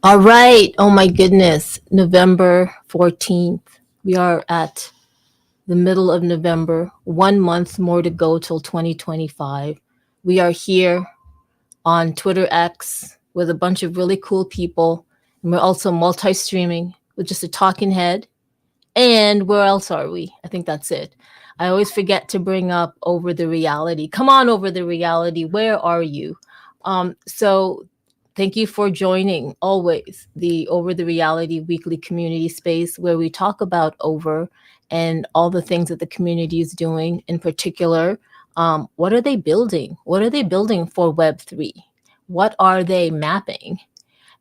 All right. Oh my goodness. November 14th. We are at the middle of November. 1 month more to go till 2025. We are here on Twitter X with a bunch of really cool people. And we're also multi streaming with just a talking head. And where else are we? I think that's it. I always forget to bring up Over the Reality. Come on, Over the Reality. Where are you? So thank you for joining always the Over the Reality weekly community space where we talk about over and all the things that the community is doing. In particular, what are they building? What are they building for Web3? What are they mapping?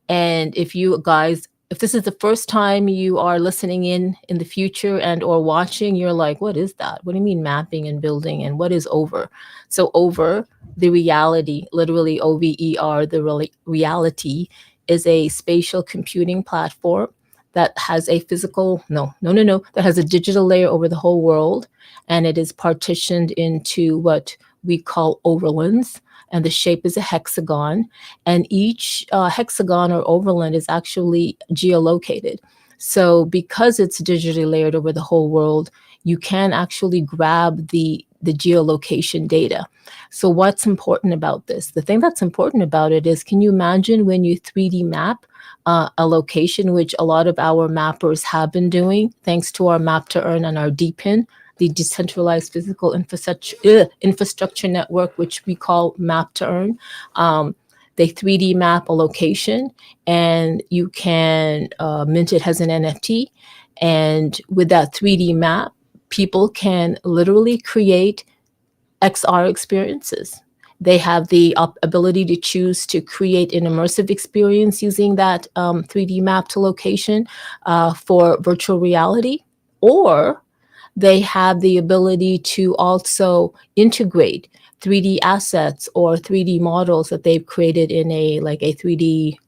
And if you guys, if this is the first time you are listening in the future and or watching, you're like, what is that? What do you mean mapping and building? And what is over? So over the reality, literally OVER, the reality is a spatial computing platform that has a physical, no, that has a digital layer over the whole world. And it is partitioned into what we call overlands, and the shape is a hexagon, and each hexagon or overland is actually geolocated. So because it's digitally layered over the whole world, you can actually grab the geolocation data. So what's important about this? The thing that's important about it is, can you imagine when you 3D map a location, which a lot of our mappers have been doing, thanks to our map to earn and our DPIN, the decentralized physical infrastructure network, which we call map to earn. They 3D map a location and you can mint it as an NFT. And with that 3D map, people can literally create XR experiences. They have the ability to choose to create an immersive experience using that 3D map to location for virtual reality, or they have the ability to also integrate 3D assets or 3D models that they've created in a 3D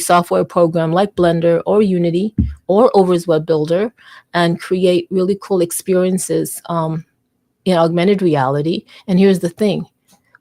software program like Blender or Unity or Over's Web Builder, and create really cool experiences in augmented reality. And here's the thing.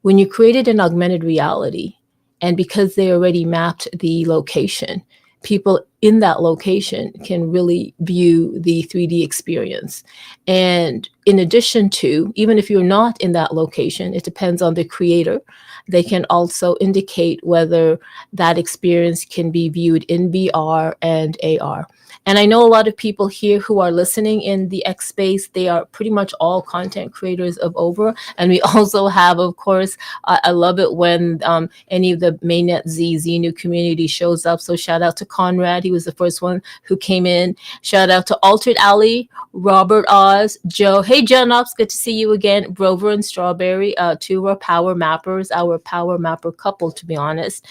When you created an augmented reality, and because they already mapped the location, people in that location can really view the 3D experience. And in addition to, even if you're not in that location, it depends on the creator, they can also indicate whether that experience can be viewed in VR and AR. And I know a lot of people here who are listening in the X space, they are pretty much all content creators of Over. And we also have, of course, I love it when any of the Mainnet Xenu community shows up. So shout out to Conrad. He was the first one who came in. Shout out to Altered Alley, Robert Oz, Joe. Hey, Genops, good to see you again. Grover and Strawberry, two are power mappers, our power mapper couple, to be honest.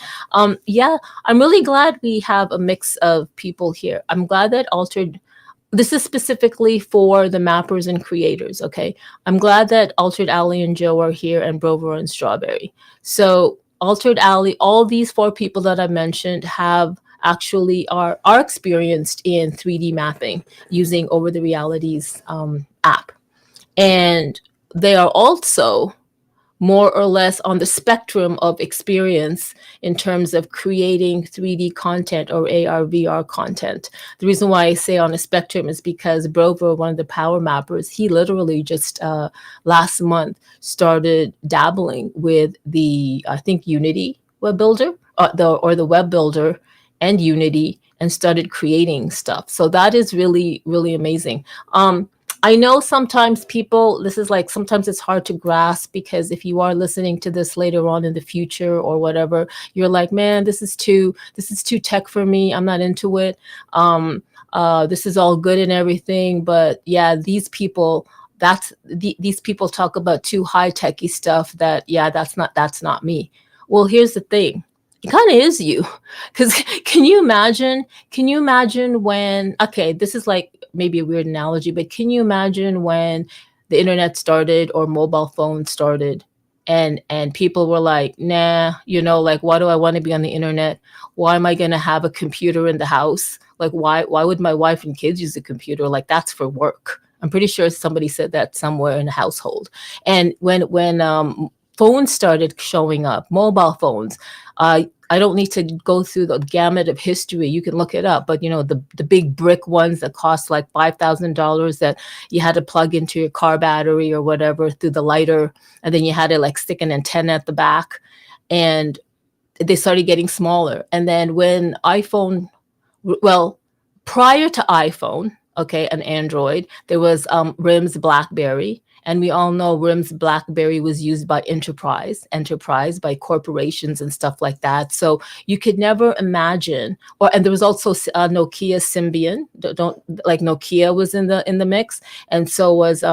Yeah, I'm really glad we have a mix of people here. I'm glad that this is specifically for the mappers and creators, okay? I'm glad that Altered Alley and Joe are here, and Brover and Strawberry. So Altered Alley, all these four people that I mentioned have actually are experienced in 3D mapping using Over the Realities app. And they are also more or less on the spectrum of experience in terms of creating 3D content or AR, VR content. The reason why I say on a spectrum is because Brover, one of the power mappers, he literally just last month started dabbling with the, I think, Unity web builder or the web builder and Unity, and started creating stuff. So that is really, really amazing. I know sometimes people, this is like, sometimes it's hard to grasp, because if you are listening to this later on in the future or whatever, you're like, man, this is too tech for me. I'm not into it. This is all good and everything. But yeah, these people, these people talk about too high techy stuff that, yeah, that's not me. Well, here's the thing. It kind of is you. Because can you imagine when, okay, this is like maybe a weird analogy, but can you imagine when the internet started or mobile phones started, and people were like, nah, like, why do I want to be on the internet? Why am I going to have a computer in the house? Like, why would my wife and kids use a computer? Like, that's for work. I'm pretty sure somebody said that somewhere in the household. And when phones started showing up, mobile phones, I don't need to go through the gamut of history. You can look it up. But the big brick ones that cost like $5,000 that you had to plug into your car battery or whatever through the lighter, and then you had to like stick an antenna at the back, and they started getting smaller. And then when iPhone, well, prior to iPhone, okay, an Android, there was RIM's BlackBerry. And we all know RIM's BlackBerry was used by enterprise by corporations and stuff like that. So you could never imagine. And there was also Nokia Symbian. Don't like Nokia was in the mix, and so was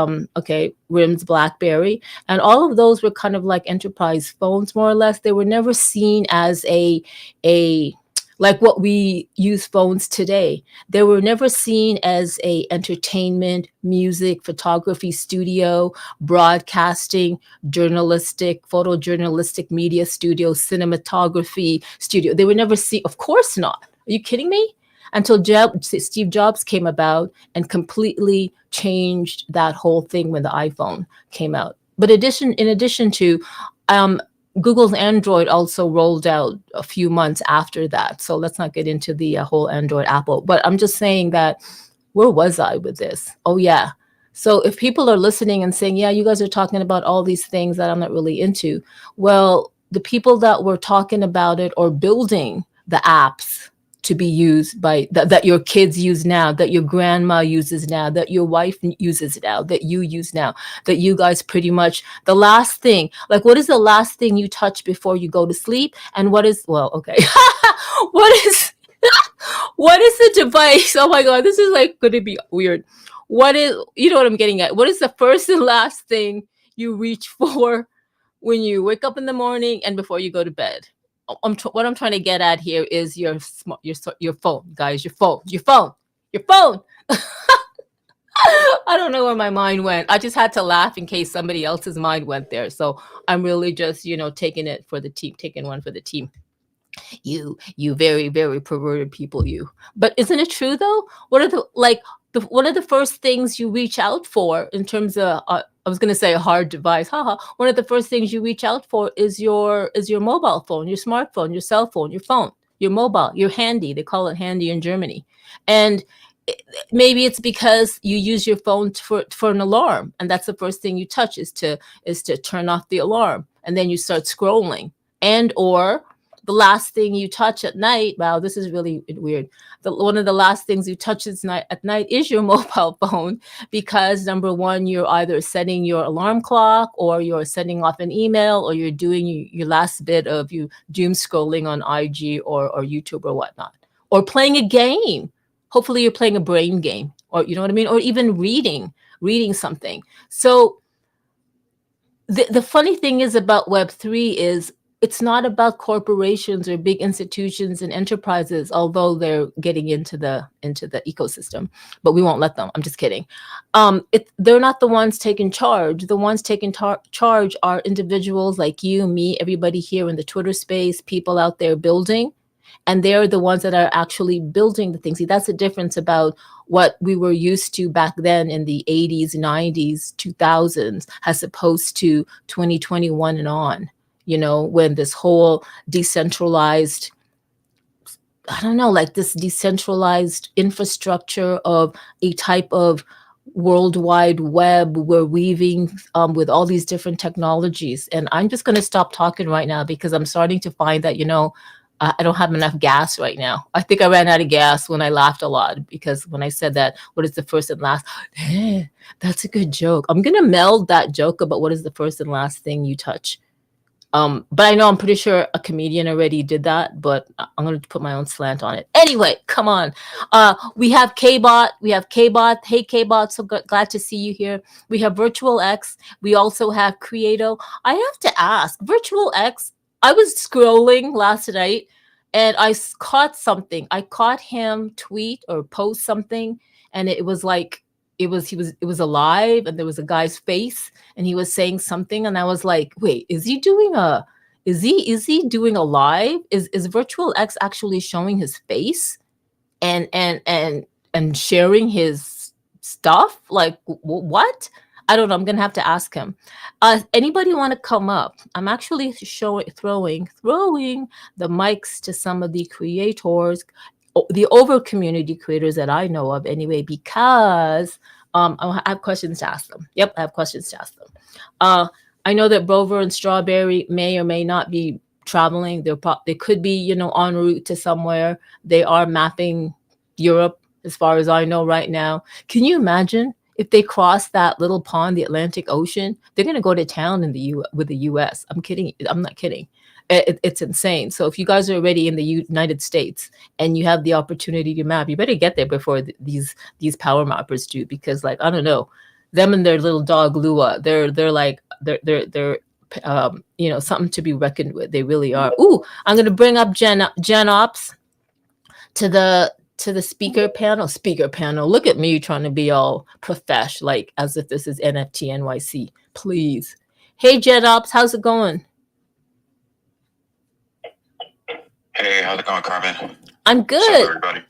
RIM's BlackBerry, and all of those were kind of like enterprise phones, more or less. They were never seen as a like what we use phones today. They were never seen as a entertainment, music, photography studio, broadcasting, journalistic, photojournalistic media studio, cinematography studio. They were never seen, of course not. Are you kidding me? Until Steve Jobs came about and completely changed that whole thing when the iPhone came out. But in addition to, Google's Android also rolled out a few months after that. So let's not get into the whole Android Apple. But I'm just saying that, where was I with this? Oh, yeah. So if people are listening and saying, yeah, you guys are talking about all these things that I'm not really into. Well, the people that were talking about it or building the apps to be used by that your kids use now, that your grandma uses now, that your wife uses now, that you use now, that you guys pretty much, the last thing, like what is the last thing you touch before you go to sleep? And what is, well, okay. what is the device? Oh my God, this is like going to be weird. What is, you know what I'm getting at? What is the first and last thing you reach for when you wake up in the morning and before you go to bed? What I'm trying to get at here is your phone, guys. Your phone. I don't know where my mind went. I just had to laugh in case somebody else's mind went there. So I'm really just taking it for the team, taking one for the team. You very, very perverted people, you. But isn't it true though? What are one of the first things you reach out for in terms of I was going to say a hard device. One of the first things you reach out for is your mobile phone, your smartphone, your cell phone, your phone, your mobile, your handy. They call it handy in Germany. And maybe it's because you use your phone for an alarm, and that's the first thing you touch is to turn off the alarm, and then you start scrolling. And or the last thing you touch at night, wow, this is really weird. One of the last things you touch at night is your mobile phone, because number one, you're either setting your alarm clock, or you're sending off an email, or you're doing your last bit of you doom scrolling on IG or YouTube or whatnot, or playing a game. Hopefully you're playing a brain game, or you know what I mean, or even reading something. So the funny thing is about Web3 is it's not about corporations or big institutions and enterprises, although they're getting into the ecosystem, but we won't let them. I'm just kidding. They're not the ones taking charge. The ones taking charge are individuals like you, me, everybody here in the Twitter space, people out there building. And they're the ones that are actually building the things. See, that's the difference about what we were used to back then in the 80s, 90s, 2000s, as opposed to 2021 and on, when this whole decentralized, I don't know, like this decentralized infrastructure of a type of worldwide web we're weaving with all these different technologies. And I'm just going to stop talking right now because I'm starting to find that, I don't have enough gas right now. I think I ran out of gas when I laughed a lot, because when I said that, what is the first and last? That's a good joke. I'm going to meld that joke about what is the first and last thing you touch. But I know I'm pretty sure a comedian already did that, but I'm going to put my own slant on it. Anyway, come on. We have K-Bot. Hey, K-Bot, so glad to see you here. We have Virtual X. We also have Creato. I have to ask, Virtual X, I was scrolling last night and I caught something. I caught him tweet or post something, and it was like, it was alive, and there was a guy's face and he was saying something, and I was like, wait, is he doing a live? Is Virtual X actually showing his face and sharing his stuff? Like what? I don't know. I'm gonna have to ask him. Anybody want to come up? I'm actually throwing the mics to some of the creators, the over community creators that I know of, anyway, because I have questions to ask them. Yep, I have questions to ask them. I know that Rover and Strawberry may or may not be traveling. They could be, you know, en route to somewhere. They are mapping Europe, as far as I know right now. Can you imagine if they cross that little pond, the Atlantic Ocean? They're going to go to town in with the U.S. I'm kidding. I'm not kidding. It's insane. So if you guys are already in the United States and you have the opportunity to map, you better get there before these power mappers do, because, like, I don't know, them and their little dog Lua, they're you know, something to be reckoned with. They really are. Ooh, I'm gonna bring up Gen Ops to the speaker panel. Look at me trying to be all profesh, like as if this is NFT NYC. Please. Hey Gen Ops, how's it going? Hey, how's it going, Carmen? I'm good. What's up, everybody?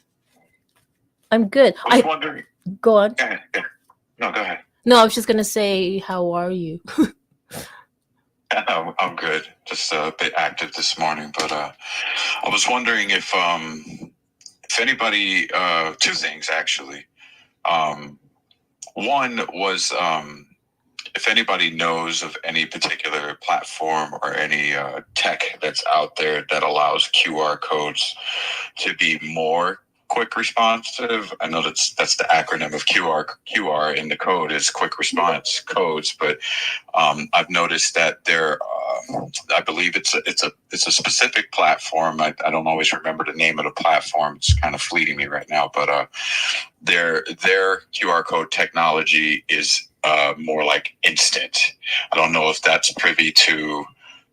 I'm good. I was wondering. Go on. Go ahead. No, go ahead. No, I was just gonna say, how are you? I'm good. Just a bit active this morning, but I was wondering if anybody, two things actually. One was if anybody knows of any particular platform or any tech that's out there that allows QR codes to be more quick responsive. I know that's the acronym of QR in the code is quick response codes, but I've noticed that there, I believe it's a specific platform. I don't always remember the name of the platform. It's kind of fleeting me right now, but their QR code technology is more like instant. I don't know if that's privy to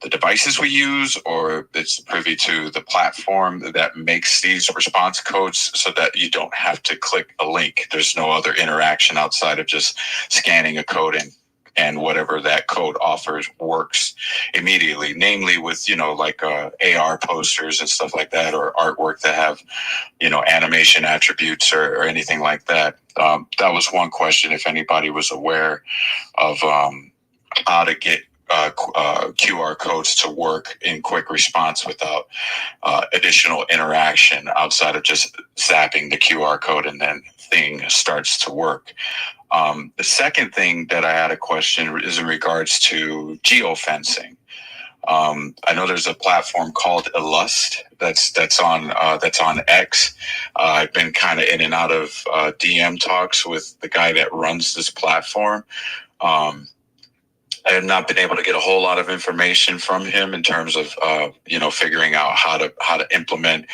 the devices we use, or it's privy to the platform that makes these response codes so that you don't have to click a link. There's no other interaction outside of just scanning a code and whatever that code offers works immediately, namely with, you know, like AR posters and stuff like that, or artwork that have, you know, animation attributes or anything like that. That was one question, if anybody was aware of how to get QR codes to work in quick response without additional interaction outside of just zapping the QR code and then thing starts to work. The second thing that I had a question is in regards to geofencing. I know there's a platform called Illust that's on X. I've been kind of in and out of DM talks with the guy that runs this platform. I have not been able to get a whole lot of information from him in terms of, you know, figuring out how to implement,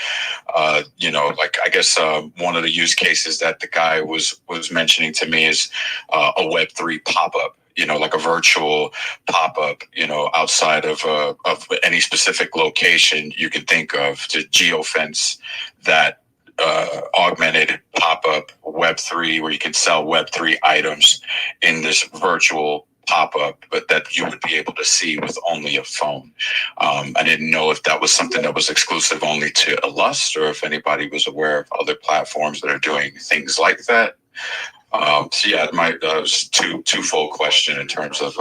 you know, like, I guess one of the use cases that the guy was mentioning to me is a Web3 pop-up, you know, like a virtual pop-up, you know, outside of any specific location you can think of to geofence that augmented pop-up Web3, where you can sell Web3 items in this virtual pop-up, but that you would be able to see with only a phone. I didn't know if that was something that was exclusive only to Illust, or if anybody was aware of other platforms that are doing things like that. So yeah, that was twofold question in terms of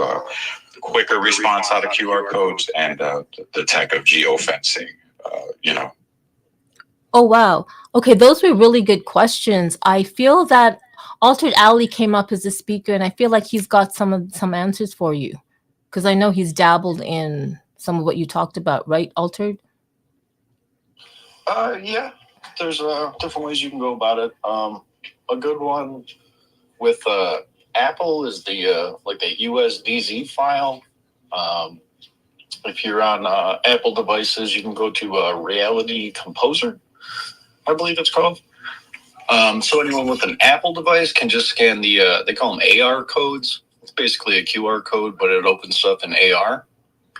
quicker response out of QR codes and the tech of geofencing. You know. Oh wow. Okay, those were really good questions. I feel that Altered Alley came up as a speaker, and I feel like he's got some answers for you, because I know he's dabbled in some of what you talked about, right, Altered? Yeah. There's different ways you can go about it. A good one with Apple is the like the USDZ file. If you're on Apple devices, you can go to Reality Composer, I believe it's called. So anyone with an Apple device can just scan the, they call them AR codes. It's basically a QR code, but it opens stuff in AR.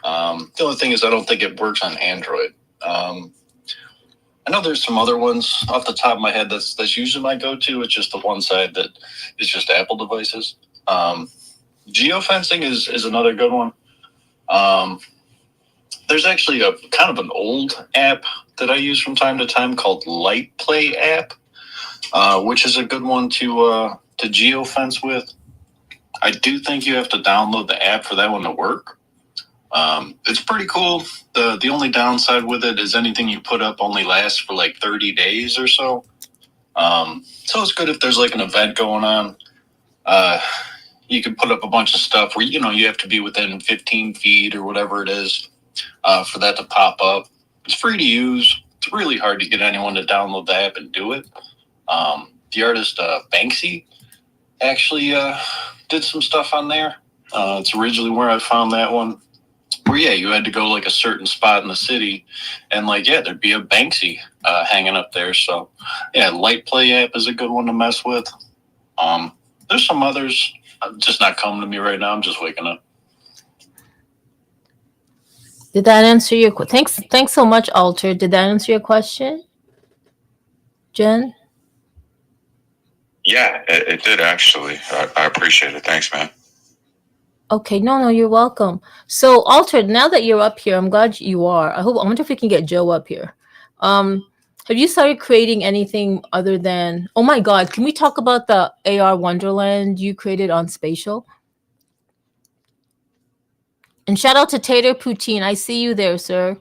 The only thing is I don't think it works on Android. I know there's some other ones off the top of my head that's usually my go-to. It's just the one side that is just Apple devices. Geofencing is another good one. There's actually a kind of an old app that I use from time to time called Light Play app, which is a good one to geofence with. I do think you have to download the app for that one to work. It's pretty cool. The only downside with it is anything you put up only lasts for like 30 days or so. So it's good if there's like an event going on. You can put up a bunch of stuff where, you have to be within 15 feet or whatever it is for that to pop up. It's free to use. It's really hard to get anyone to download the app and do it. The artist Banksy actually did some stuff on there. It's originally where I found that one. Where, you had to go like a certain spot in the city and there'd be a Banksy hanging up there. So, Light Play app is a good one to mess with. There's some others just not coming to me right now. I'm just waking up. Did that answer your question? Thanks so much, Alter. Did that answer your question, Jen? Yeah, it did actually. I appreciate it. Thanks, man. Okay, no, you're welcome. So, Alter, now that you're up here, I'm glad you are. I wonder if we can get Joe up here. Have you started creating anything other than? Oh my God, can we talk about the AR Wonderland you created on Spatial? And shout out to Tater Poutine. I see you there, sir.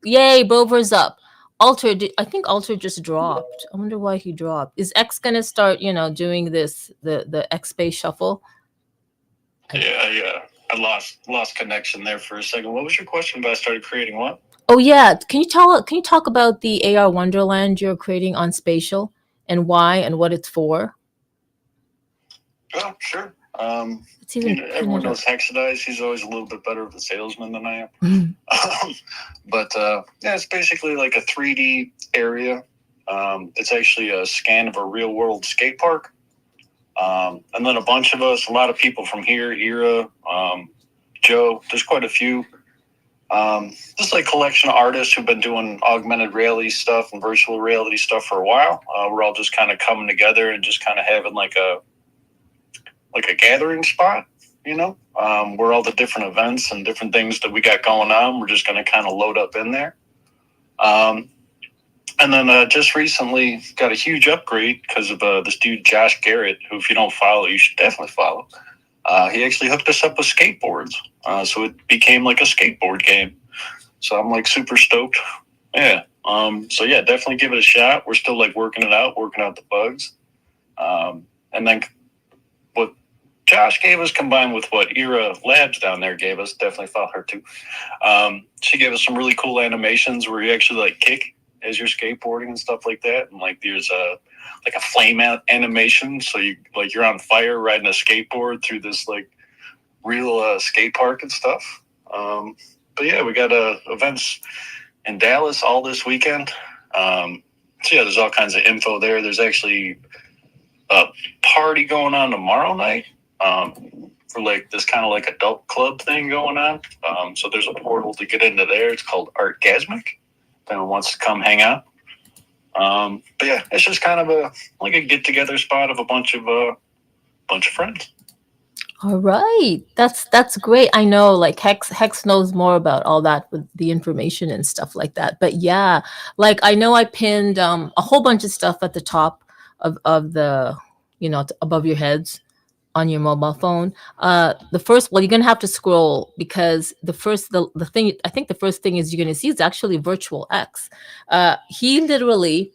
Yay, Bover's up. Alter, I think Alter just dropped. I wonder why he dropped. Is X gonna start, doing this the X Space Shuffle? Yeah. I lost connection there for a second. What was your question about? I started creating what? Oh yeah, can you talk about the AR Wonderland you're creating on Spatial and why and what it's for? Oh, sure. Everyone knows Hexadize. He's always a little bit better of a salesman than I am. But it's basically like a 3D area. It's actually a scan of a real world skate park. And then a bunch of us, a lot of people from here, Ira, Joe, there's quite a few. Just like collection of artists who've been doing augmented reality stuff and virtual reality stuff for a while. We're all just kind of coming together and just kind of having like a gathering spot, where all the different events and different things that we got going on, we're just going to kind of load up in there. And then just recently got a huge upgrade because of this dude, Josh Garrett, who if you don't follow, you should definitely follow. He actually hooked us up with skateboards. So it became like a skateboard game. So I'm like super stoked. Yeah. So yeah, definitely give it a shot. We're still like working out the bugs. And then what Josh gave us combined with what Ira Labs down there gave us, definitely thought her too. She gave us some really cool animations where you actually like kick as you're skateboarding and stuff like that. And like there's a flame animation. So you're on fire riding a skateboard through this like real skate park and stuff. But yeah, we got events in Dallas all this weekend. So yeah, there's all kinds of info there. There's actually a party going on tomorrow night for like this kind of like adult club thing going on. So there's a portal to get into there. It's called Artgasmic. If anyone wants to come hang out. But yeah, it's just kind of a get together spot of a bunch of friends. All right, that's great. I know, like Hex knows more about all that with the information and stuff like that. But yeah, like I know I pinned a whole bunch of stuff at the top of the above your heads on your mobile phone. The first, well, you're gonna have to scroll because the thing I think the first thing is you're gonna see is actually Virtual X. He literally,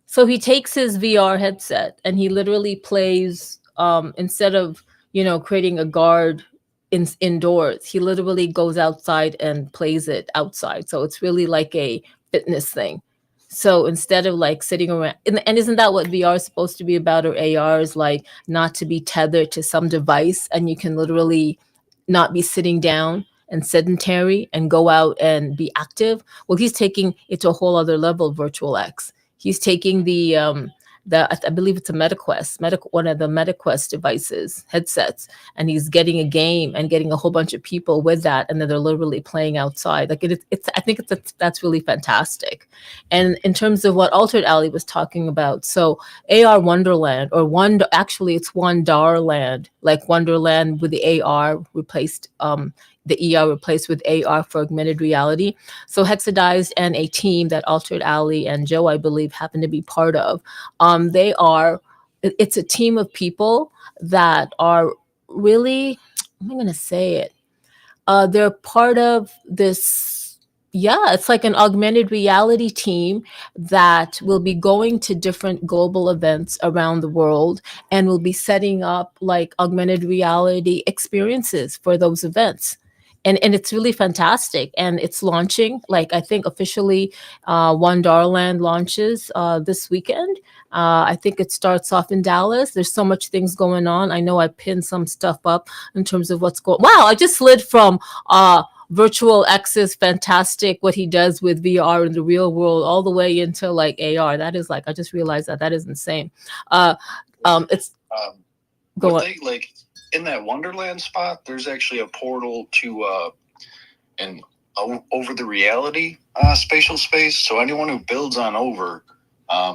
so he takes his VR headset and he literally plays instead of creating a guard indoors, he literally goes outside and plays it outside. So it's really like a fitness thing. So instead of like sitting around, and isn't that what VR is supposed to be about, or AR is like not to be tethered to some device and you can literally not be sitting down and sedentary and go out and be active? Well, he's taking it to a whole other level, Virtual X. He's taking I believe it's a one of the MetaQuest devices, headsets, and he's getting a game and getting a whole bunch of people with that, and then they're literally playing outside. Like I think that's really fantastic. And in terms of what Altered Alley was talking about, so AR Wonderland, or actually it's Wonderland, like Wonderland with the AR replaced. The ER replaced with AR for augmented reality. So Hexadized and a team that Altered Alley and Joe, I believe, happen to be part of. It's a team of people that are really, I'm going to say it. They're part of this. Yeah, it's like an augmented reality team that will be going to different global events around the world and will be setting up like augmented reality experiences for those events. And it's really fantastic. And it's launching, like I think officially Wonderland launches this weekend. I think it starts off in Dallas. There's so much things going on. I know I pinned some stuff up in terms of what's going. Wow, I just slid from virtual X's fantastic what he does with VR in the real world all the way into like AR. That is like I just realized that is insane. It's go What on. they like in that Wonderland spot? There's actually a portal to an over the reality spatial space. So anyone who builds on over,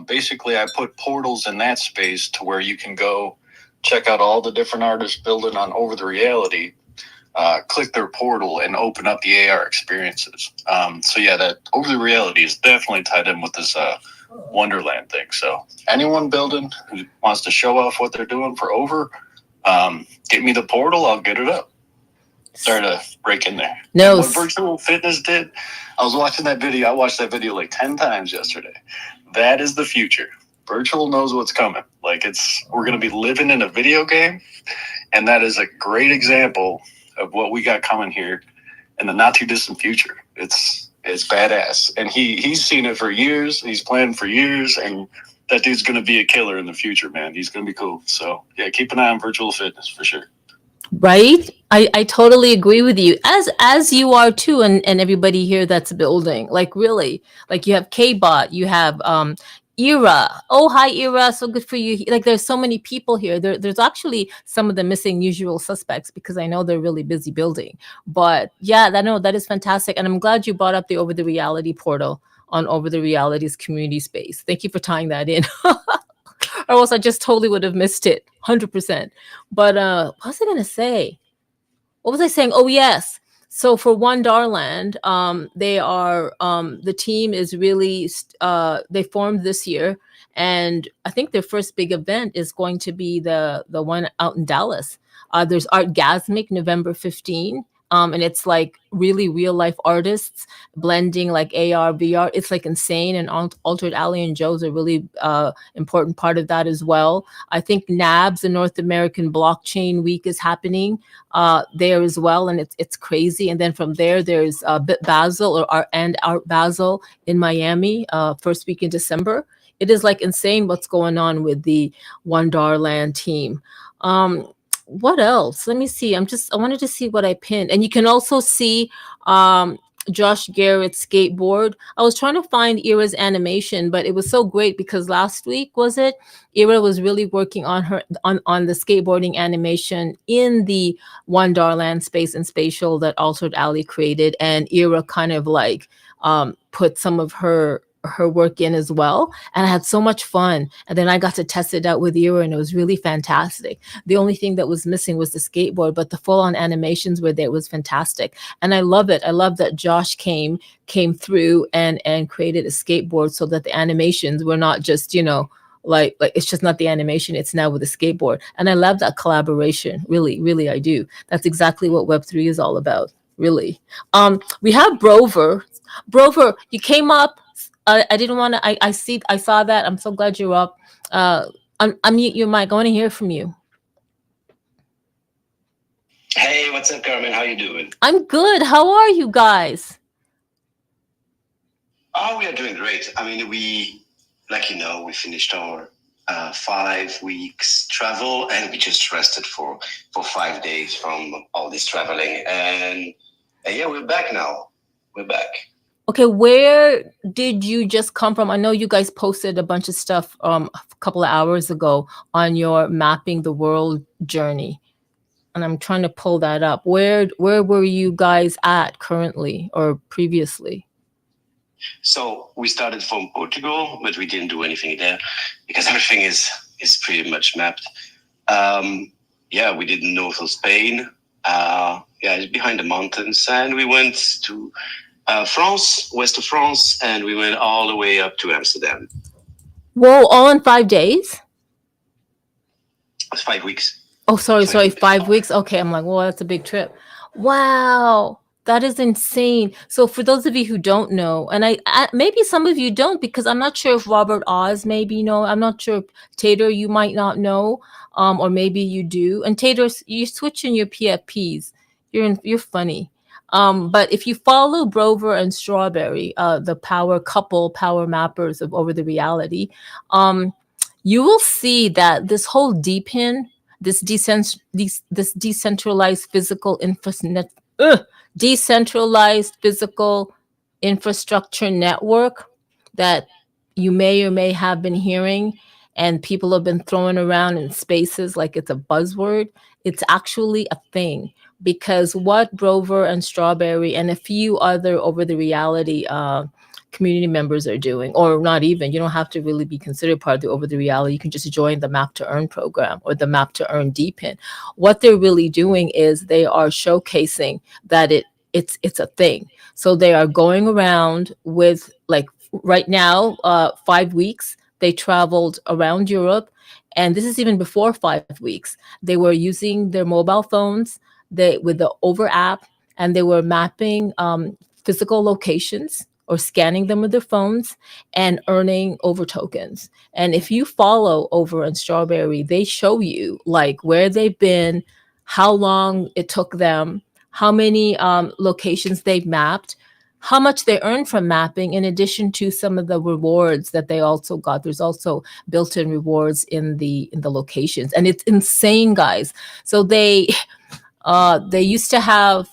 basically, I put portals in that space to where you can go check out all the different artists building on over the reality. Click their portal and open up the AR experiences. So yeah, that over the reality is definitely tied in with this Wonderland thing. So anyone building who wants to show off what they're doing for over, get me the portal, I'll get it up. Start to break in there. No, And what virtual fitness did, I was watching that video. I watched that video like 10 times yesterday. That is the future. Virtual knows what's coming. Like we're going to be living in a video game. And that is a great example of what we got coming here in the not too distant future. It's badass. And he's seen it for years. He's planned for years. And that dude's going to be a killer in the future, man. He's going to be cool. So yeah, keep an eye on virtual fitness for sure. right? I totally agree with you, as you are too, and everybody here that's building. Like really, like you have K-Bot, you have Era. Oh, hi Era, so good for you. Like there's so many people here. There's actually some of the missing usual suspects because I know they're really busy building. But yeah, that is fantastic, and I'm glad you brought up the Over the Reality portal on Over the Reality's community space. Thank you for tying that in. Or else I just totally would have missed it 100%. But what was I going to say? What was I saying? Oh, yes. So for Wonderland, they are the team is really they formed this year, and I think their first big event is going to be the one out in Dallas. There's Artgasmic November 15. And it's like really real life artists blending like AR, VR. It's like insane. And Altered Alley and Joe's a really important part of that as well. I think NABS, the North American Blockchain Week, is happening there as well, and it's crazy. And then from there, there's Bit Basel and Art Basel in Miami, first week in December. It is like insane what's going on with the Wonderland team. What else? Let me see. I wanted to see what I pinned. And you can also see Josh Garrett's skateboard. I was trying to find Ira's animation, but it was so great because last week, was it? Ira was really working on the skateboarding animation in the Wonderland space and spatial that Altered Alley created. And Ira kind of like put some of her work in as well, and I had so much fun. And then I got to test it out with Ira, and it was really fantastic. The only thing that was missing was the skateboard, but the full-on animations were there. It was fantastic, and I love it. I love that Josh came through and created a skateboard so that the animations were not just like it's just not the animation, it's now with a skateboard. And I love that collaboration. Really I do. That's exactly what Web3 is all about, really. We have Brover, you came up. I didn't want to. I saw that. I'm so glad you're up. Unmute your mic. I want to hear from you. Hey, what's up, Carmen? How you doing? I'm good. How are you guys? Oh, we are doing great. I mean, we finished our 5 weeks travel, and we just rested for 5 days from all this traveling, and yeah, we're back now. We're back. Okay, where did you just come from? I know you guys posted a bunch of stuff a couple of hours ago on your mapping the world journey, and I'm trying to pull that up. Where were you guys at currently or previously? So we started from Portugal, but we didn't do anything there because everything is pretty much mapped. Yeah, we did north of Spain. Yeah, it's behind the mountains, and we went to France, west of France, and we went all the way up to Amsterdam. Whoa, all in 5 days? 5 weeks. Oh, sorry, So it would be 5 weeks. Okay, I'm like, well, that's a big trip. Wow, that is insane. So for those of you who don't know, and I maybe some of you don't, because I'm not sure if Robert Oz maybe you know. I'm not sure if Tater you might not know, or maybe you do. And Tater, you're switching your PFPs. You're funny. But if you follow Brover and Strawberry, the power mappers of Over the Reality, um, you will see that this whole DPIN, this decentralized physical decentralized physical infrastructure network that you may or may have been hearing and people have been throwing around in spaces like it's a buzzword. It's actually a thing, because what Brover and Strawberry and a few other Over the Reality community members are doing, or not even, you don't have to really be considered part of the Over the Reality. You can just join the Map to Earn program or the Map to Earn DPIN. What they're really doing is they are showcasing that it's a thing. So they are going around with, like, right now, 5 weeks they traveled around Europe, and this is even before 5 weeks. They were using their mobile phones, with the Over app, and they were mapping physical locations or scanning them with their phones and earning Over tokens. And if you follow Over and Strawberry, they show you like where they've been, how long it took them, how many locations they've mapped, how much they earned from mapping, in addition to some of the rewards that they also got. There's also built-in rewards in the locations, and it's insane, guys. So they used to have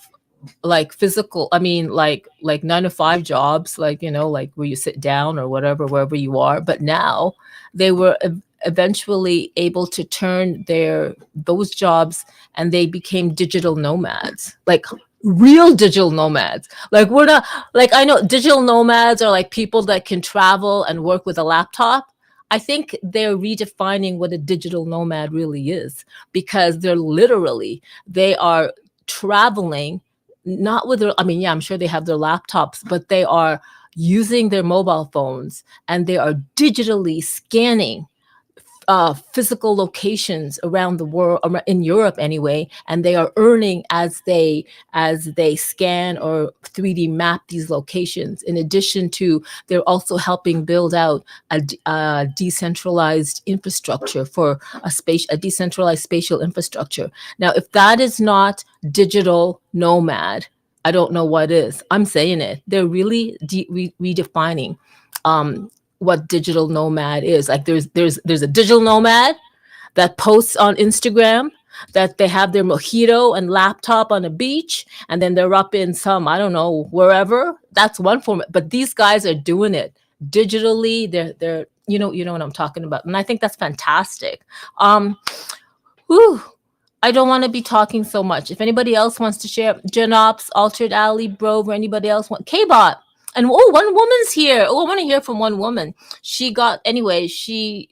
like physical, I mean, like 9 to 5 jobs, like, like where you sit down or whatever, wherever you are. But now they were eventually able to turn those jobs, and they became digital nomads, like real digital nomads. Like, we're not, like, I know digital nomads are like people that can travel and work with a laptop. I think they're redefining what a digital nomad really is, because they are traveling, not with their, I mean, yeah, I'm sure they have their laptops, but they are using their mobile phones, and they are digitally scanning physical locations around the world, in Europe anyway, and they are earning as they scan or 3D map these locations. In addition to, they're also helping build out a decentralized infrastructure for a decentralized spatial infrastructure. Now, if that is not digital nomad, I don't know what is. I'm saying it. They're really redefining what digital nomad is. Like, there's a digital nomad that posts on Instagram that they have their mojito and laptop on a beach, and then they're up in some, I don't know, wherever. That's one form. But these guys are doing it digitally. They're you know what I'm talking about, and I think that's fantastic. Whew, I don't want to be talking so much. If anybody else wants to share, Genops, Altered Alley, Brover, anybody else want, K-Bot. And one woman's here. Oh, I want to hear from one woman. She got, anyway, she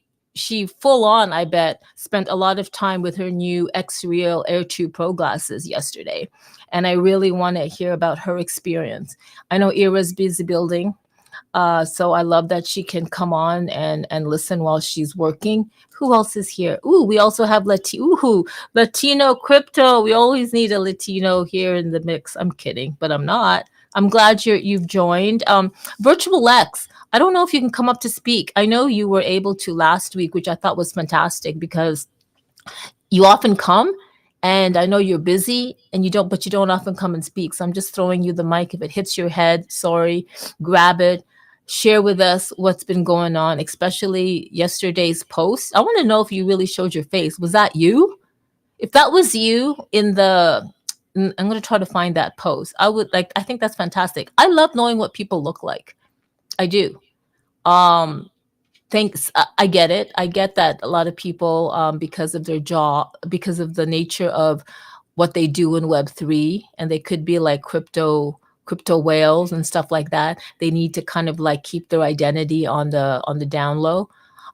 full on, I bet, spent a lot of time with her new X-Real Air 2 Pro glasses yesterday. And I really want to hear about her experience. I know Ira's busy building. So I love that she can come on and listen while she's working. Who else is here? Ooh, we also have Latino crypto. We always need a Latino here in the mix. I'm kidding, but I'm not. I'm glad you've joined. Virtual X, I don't know if you can come up to speak. I know you were able to last week, which I thought was fantastic, because you often come, and I know you're busy and you don't often come and speak. So I'm just throwing you the mic. If it hits your head, sorry, grab it. Share with us what's been going on, especially yesterday's post. I want to know if you really showed your face. Was that you? If that was you I'm going to try to find that post. I think that's fantastic. I love knowing what people look like. I do. Thanks. I get it. I get that a lot of people, because of their job, because of the nature of what they do in Web3, and they could be like crypto whales and stuff like that. They need to kind of like keep their identity on the down low.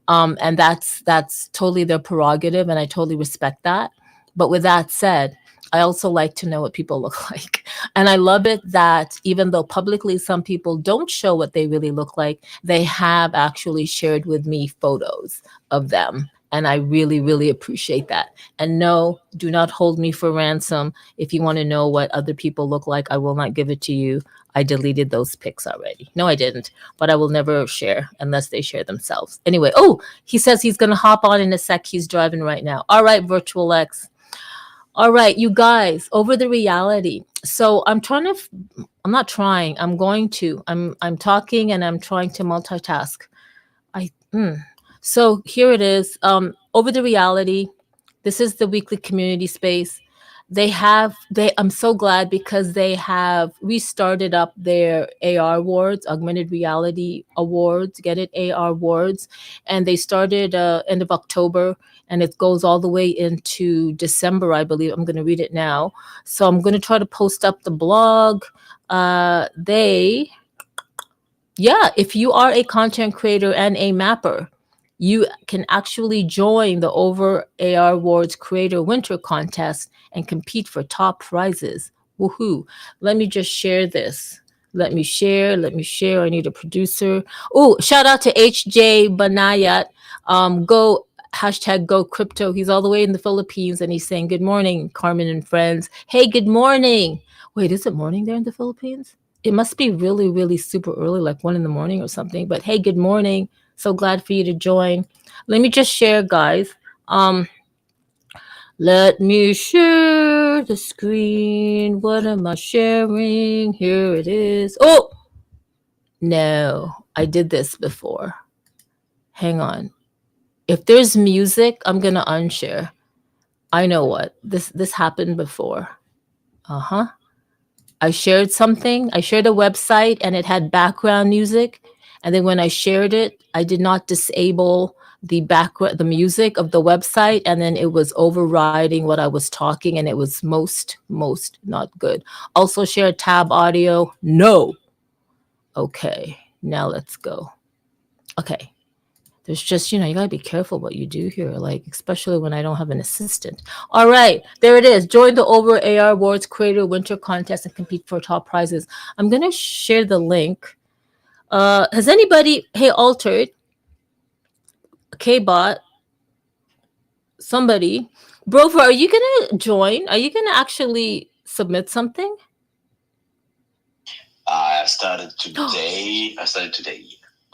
And that's totally their prerogative, and I totally respect that. But with that said, I also like to know what people look like. And I love it that even though publicly some people don't show what they really look like, they have actually shared with me photos of them. And I really, really appreciate that. And no, do not hold me for ransom. If you want to know what other people look like, I will not give it to you. I deleted those pics already. No, I didn't. But I will never share unless they share themselves. Anyway, oh, he says he's going to hop on in a sec. He's driving right now. All right, Virtual X. All right, you guys, over the reality. So I'm not trying. I'm going to. I'm talking and I'm trying to multitask. So here it is. Over the reality. This is the weekly community space. I'm so glad because they have restarted up their AR awards, augmented reality awards, get it, AR awards. And they started end of October and it goes all the way into December, I believe. I'm going to read it now. So I'm going to try to post up the blog. If you are a content creator and a mapper, you can actually join the Over AR Awards Creator Winter Contest and compete for top prizes. Woohoo. Let me just share this. Let me share. I need a producer. Oh, shout out to HJ Banayat. Go crypto. He's all the way in the Philippines and he's saying, good morning, Carmen and friends. Hey, good morning. Wait, is it morning there in the Philippines? It must be really, really super early, like 1 a.m. or something. But hey, good morning. So glad for you to join. Let me just share, guys. Let me share the screen. What am I sharing? Here it is. Oh, no, I did this before. Hang on. If there's music, I'm going to unshare. I know what. This happened before. I shared something. I shared a website and it had background music. And then when I shared it, I did not disable the music of the website. And then it was overriding what I was talking and it was most not good. Also share tab audio. No. Okay, now let's go. Okay. There's just, you got to be careful what you do here, like, especially when I don't have an assistant. All right, there it is. Join the Over AR Awards Creator Winter Contest and compete for top prizes. I'm going to share the link. Has anybody, hey, Altered, K-Bot, somebody, Brover, are you going to join? Are you going to actually submit something? I started today.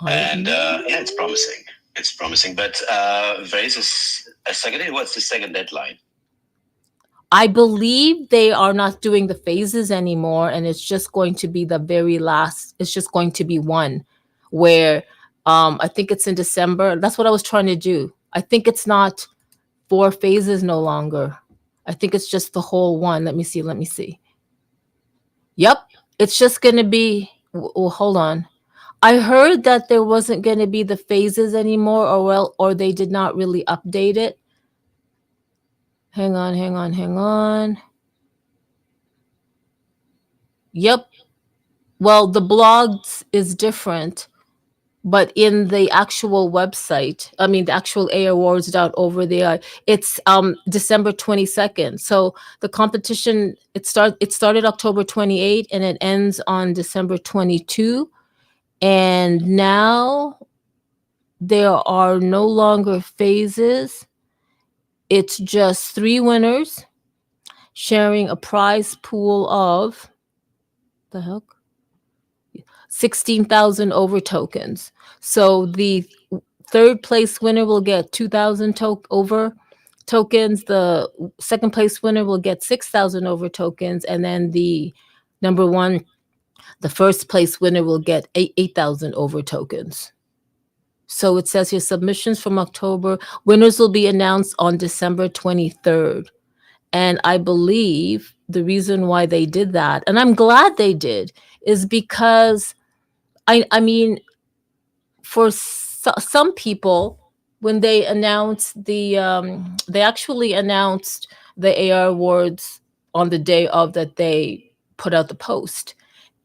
And it's promising. It's promising, but there is a second. What's the second deadline? I believe they are not doing the phases anymore, and it's just going to be the very last. It's just going to be one, where I think it's in December. That's what I was trying to do. I think it's not 4 phases no longer. I think it's just the whole one. Let me see. Yep, it's just going to be. Well, hold on. I heard that there wasn't going to be the phases anymore, or they did not really update it. Hang on. Yep. Well, the blogs is different, but in the actual website, the actual awards.over there, it's December 22nd. So the competition, it started October 28 and it ends on December 22. And now there are no longer phases. It's just 3 winners sharing a prize pool of the heck 16,000 over tokens. So the 3rd place winner will get 2,000 over tokens. The 2nd place winner will get 6,000 over tokens, and then the 1st place winner will get 8,000 over tokens. So it says here submissions from October. Winners will be announced on December 23rd. And I believe the reason why they did that, and I'm glad they did, is because, I mean, for some people, when they announced they actually announced the AR awards on the day of that they put out the post.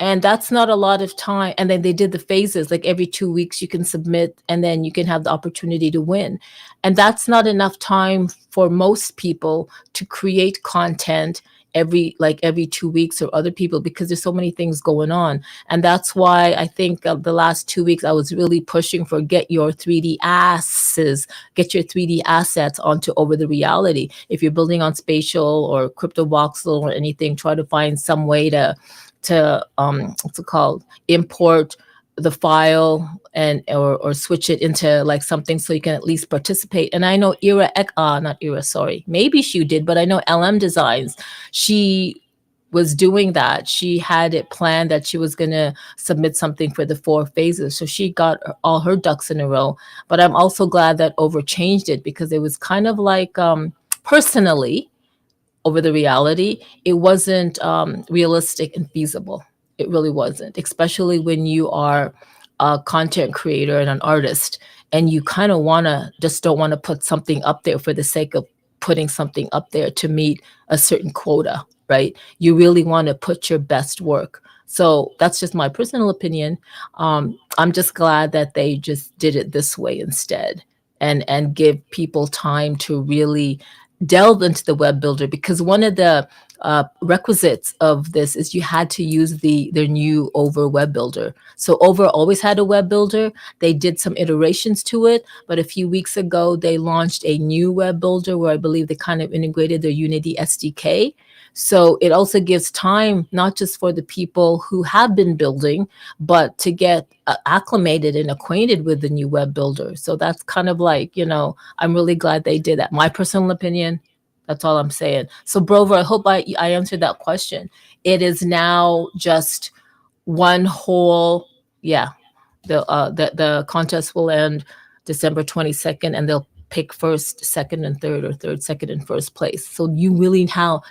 And that's not a lot of time. And then they did the phases, like every 2 weeks you can submit and then you can have the opportunity to win. And that's not enough time for most people to create content every 2 weeks, or other people, because there's so many things going on. And that's why I think the last 2 weeks I was really pushing for get your 3D assets onto Over the Reality. If you're building on spatial or crypto voxel or anything, try to find some way to what's it called, import the file and or switch it into like something so you can at least participate. And I know not Era, sorry, maybe she did, but I know LM Designs, she was doing that. She had it planned that she was going to submit something for the 4 phases. So she got all her ducks in a row. But I'm also glad that Over changed it, because it was kind of like, personally, Over the Reality, it wasn't realistic and feasible. It really wasn't, especially when you are a content creator and an artist, and you kind of don't want to put something up there for the sake of putting something up there to meet a certain quota, right? You really want to put your best work. So that's just my personal opinion. I'm just glad that they just did it this way instead, and give people time to really delve into the web builder, because one of the requisites of this is you had to use their new Over web builder. So Over always had a web builder. They did some iterations to it, but a few weeks ago they launched a new web builder where I believe they kind of integrated their Unity SDK. So it also gives time, not just for the people who have been building, but to get acclimated and acquainted with the new web builder. So that's kind of like, I'm really glad they did that. My personal opinion, that's all I'm saying. So Brover, I hope I answered that question. It is now just one whole, the contest will end December 22nd, and they'll pick first, second, and third, or third, second, and first place. So you really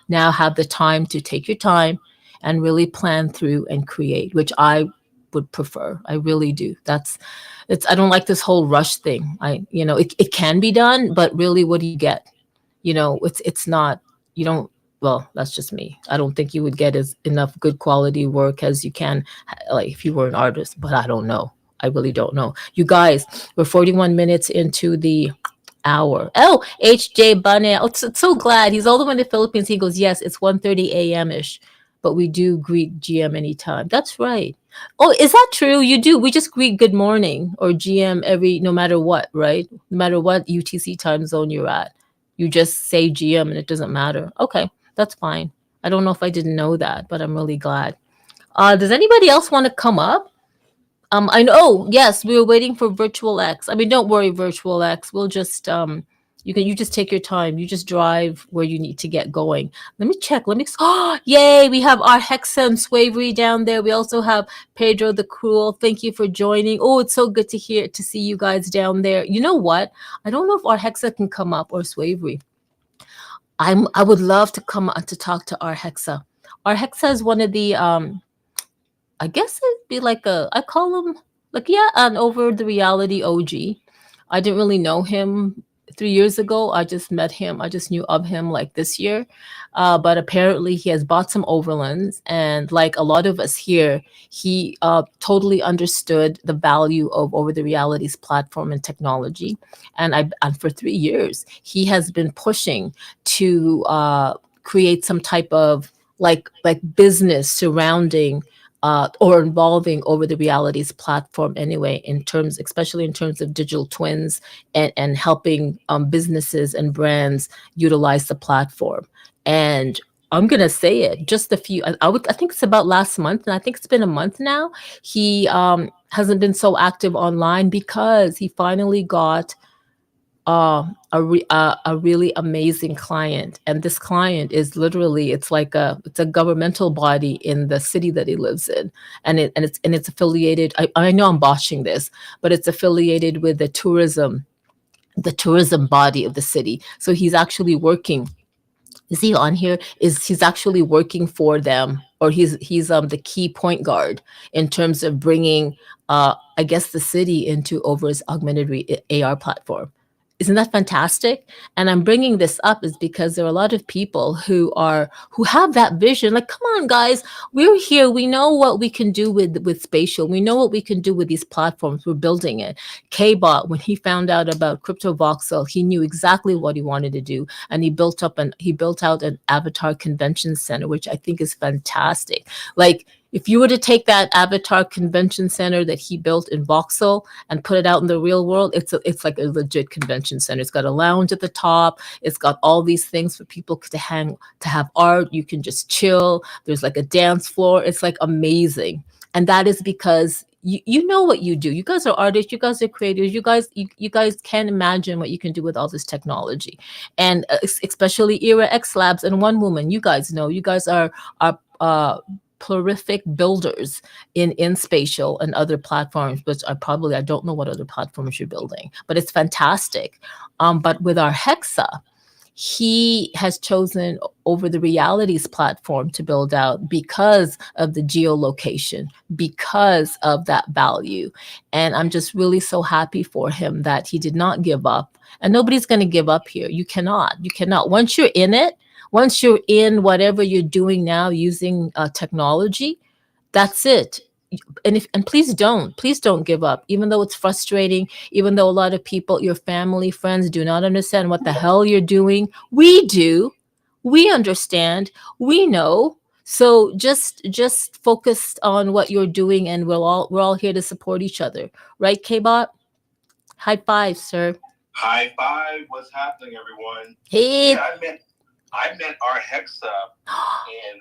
now have the time to take your time and really plan through and create, which I would prefer. I really do. I don't like this whole rush thing. It can be done, but really, what do you get? It's not, you don't, well, that's just me. I don't think you would get enough good quality work as you can, like if you were an artist, but I don't know. I really don't know. You guys, we're 41 minutes into the hour. Oh, HJ Bunny. Oh, so glad. He's all the way in the Philippines. He goes, yes, it's 1:30 a.m.-ish, but we do greet GM anytime. That's right. Oh, is that true? You do. We just greet good morning or GM no matter what, right? No matter what UTC time zone you're at. You just say GM and it doesn't matter. Okay, that's fine. I don't know if I didn't know that, but I'm really glad. Does anybody else want to come up? I know. Oh, yes, we were waiting for Virtual X. I mean, don't worry, Virtual X. We'll just you just take your time. You just drive where you need to get going. Let me check. Oh, yay! We have our Hexa and Swavery down there. We also have Pedro the Cruel. Thank you for joining. Oh, it's so good to see you guys down there. You know what? I don't know if our Hexa can come up or Swavery. I would love to come to talk to our Hexa. Our Hexa is one of the I guess it'd be like I call him an Over the Reality OG. I didn't really know him 3 years ago. I just met him. I just knew of him like this year. But apparently he has bought some overlands, and like a lot of us here, he totally understood the value of Over the Reality's platform and technology. And for 3 years, he has been pushing to create some type of like business surrounding or involving Over the Realities platform anyway, especially in terms of digital twins and helping businesses and brands utilize the platform. And I'm gonna say it, just a few. I think it's about last month, and I think it's been a month now. He hasn't been so active online because he finally got a really amazing client, and this client is literally it's a governmental body in the city that he lives in, and it's affiliated. I know I'm botching this, but it's affiliated with the tourism body of the city. So he's actually working. Is he on here? He's actually working for them, or he's the key point guard in terms of bringing I guess the city into Over's augmented AR platform. Isn't that fantastic? And I'm bringing this up is because there are a lot of people who have that vision. Like, come on, guys, we're here. We know what we can do with spatial. We know what we can do with these platforms. We're building it. K-Bot, when he found out about Crypto Voxel, he knew exactly what he wanted to do, and he built out an avatar convention center, which I think is fantastic. Like, if you were to take that avatar convention center that he built in Voxel and put it out in the real world, it's like a legit convention center. It's got a lounge at the top. It's got all these things for people to have art. You can just chill. There's like a dance floor. It's like amazing. And that is because you know what you do. You guys are artists. You guys are creators. You guys can't imagine what you can do with all this technology, and especially Era X Labs and One Woman. You guys know. You guys are prolific builders in spatial and other platforms, which I don't know what other platforms you're building, but it's fantastic. But with our Hexa, he has chosen over the realities platform to build out because of the geolocation, because of that value. And I'm just really so happy for him that he did not give up. And nobody's going to give up here. You cannot. Once you're in it, once you're in whatever you're doing now using technology, that's it. And please don't give up, even though it's frustrating, even though a lot of people, your family, friends do not understand what the hell you're doing. We do. We understand. We know. So just focus on what you're doing, and we're all here to support each other. Right, K-Bot? High five, sir. High five. What's happening, everyone? Hey. Yeah, I met our Hexa in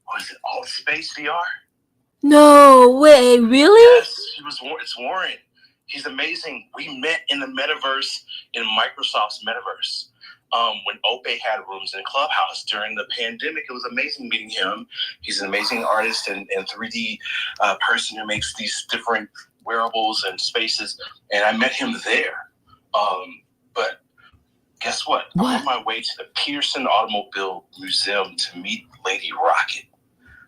what is it, Alt Space VR? No way, really? Yes, it's Warren. He's amazing. We met in the metaverse, in Microsoft's metaverse. When Ope had rooms in Clubhouse during the pandemic, it was amazing meeting him. He's an amazing artist and 3D person who makes these different wearables and spaces. And I met him there. But guess what? I'm on my way to the Peterson Automobile Museum to meet Lady Rocket.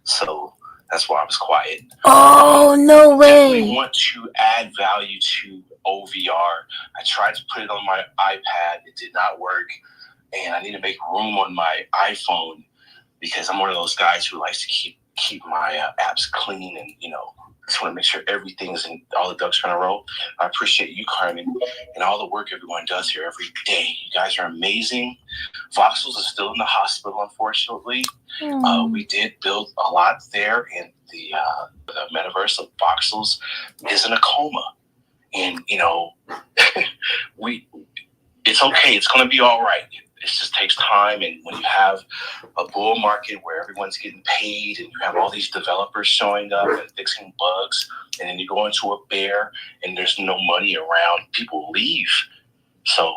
So that's why I was quiet. Oh, no way. We want to add value to OVR. I tried to put it on my iPad. It did not work. And I need to make room on my iPhone because I'm one of those guys who likes to keep my apps clean and, just want to make sure everything's in all the ducks are in a row. I appreciate you, Carmen, and all the work everyone does here every day. You guys are amazing. Voxels is still in the hospital, unfortunately. We did build a lot there, and the metaverse of Voxels is in a coma. And, it's okay. It's going to be all right. It just takes time, and when you have a bull market where everyone's getting paid and you have all these developers showing up and fixing bugs, and then you go into a bear and there's no money around, people leave. So,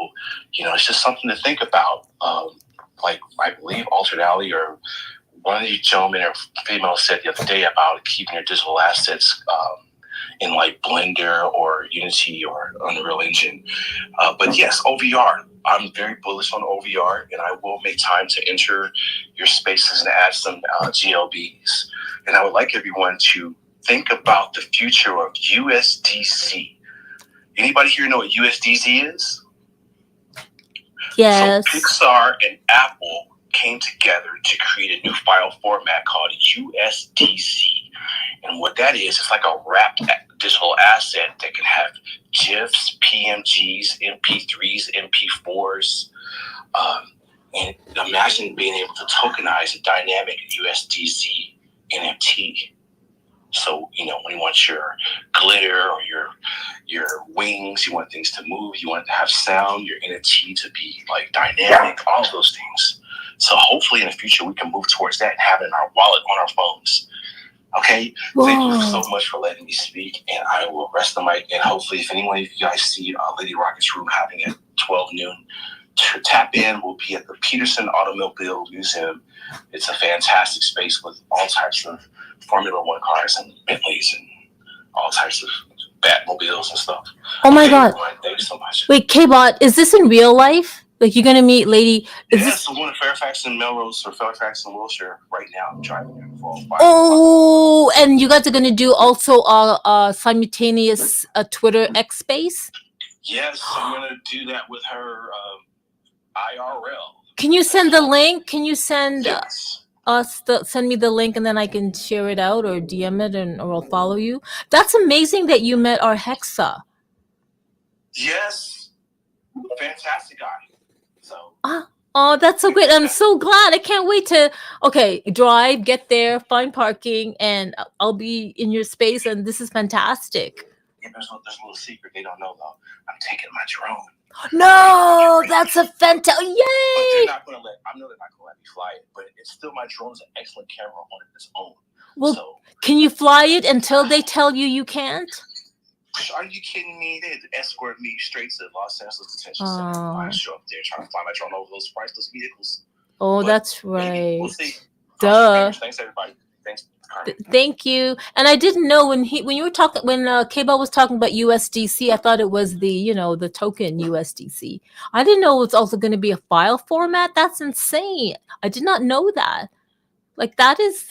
it's just something to think about. Like I believe Altered Alley or one of you gentlemen or females said the other day about keeping your digital assets in like Blender or Unity or Unreal Engine. But yes, OVR. I'm very bullish on OVR, and I will make time to enter your spaces and add some GLBs. And I would like everyone to think about the future of USDC. Anybody here know what USDC is? Yes. So Pixar and Apple came together to create a new file format called USDC. And what that is, it's like a wrapped digital asset that can have GIFs, PMGs, MP3s, MP4s. And imagine being able to tokenize a dynamic USDC NFT. So, when you want your glitter or your wings, you want things to move, you want it to have sound, your NFT to be like dynamic, all of those things. So hopefully in the future we can move towards that and have it in our wallet on our phones. Okay, Whoa. Thank you so much for letting me speak, and I will rest the mic. And hopefully, if anyone of you guys see Lady Rocket's room happening at 12 noon, to tap in. We'll be at the Peterson Automobile Museum. It's a fantastic space with all types of Formula One cars and Bentleys and all types of Batmobiles and stuff. Oh my God! Thank you so much. Wait, K-Bot, is this in real life? Like you're gonna meet Lady? Yes, the one in Fairfax and Melrose or Fairfax and Wilshire right now. I'm driving there for a while. Oh, and you guys are gonna do also simultaneous Twitter X space? Yes, I'm gonna do that with her IRL. Can you send the link? Can you send Yes. send me the link and then I can share it out or DM it or I'll follow you? That's amazing that you met our Hexa. Yes. Fantastic guy. So. Oh, that's so great. I'm so glad. I can't wait to, drive, get there, find parking, and I'll be in your space. And this is fantastic. Yeah, there's a little secret they don't know, though. I'm taking my drone. No, that's a fantastic. But Yay! they're not going to I know they're not going to let me fly it, but it's still, my drone's an excellent camera on its own. Well, so, can you fly it until they tell you can't? Are you kidding me? They escort me straight to Los Angeles Detention Center. I show up there trying to fly my drone over those priceless vehicles. Oh, But that's maybe. right. We'll see. Duh. Thanks, everybody. Thanks, Carmen. Thank you. And I didn't know when you were talking, when K-Ball was talking about USDC, I thought it was the, the token USDC. I didn't know it was also going to be a file format. That's insane. I did not know that. Like, that is,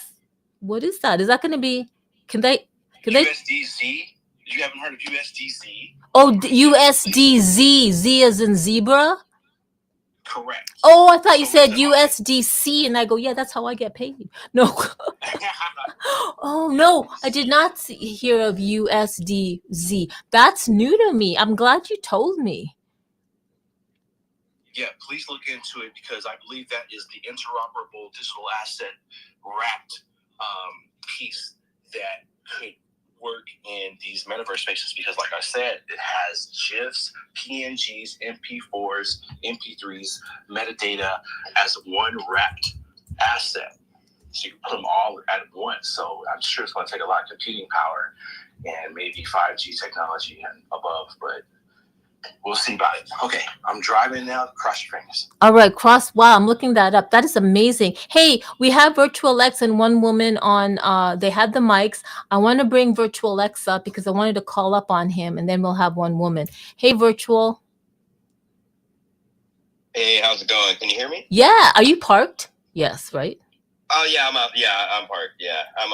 what is that? Is that going to be, can they? USDZ? You haven't heard of USDZ? Oh, USDZ, Z as in zebra? Correct. Oh, I thought you said USDC, and I go, yeah, that's how I get paid. No. Oh, no, I did not hear of USDZ. That's new to me. I'm glad you told me. Yeah, please look into it because I believe that is the interoperable digital asset wrapped piece that could work in these metaverse spaces because, like I said, it has GIFs, PNGs, MP4s, MP3s, metadata as one wrapped asset. So you can put them all at once. So I'm sure it's going to take a lot of computing power and maybe 5G technology and above, but we'll see about it. Okay, I'm driving now. Cross your fingers. All right, wow, I'm looking that up. That is amazing. Hey, we have Virtual X and one woman on, they had the mics. I want to bring Virtual X up because I wanted to call up on him, and then we'll have one woman. Hey, Virtual. Hey, how's it going? Can you hear me? Yeah, are you parked? Yes, right? Oh, yeah, I'm up. Yeah, I'm parked. Yeah, I'm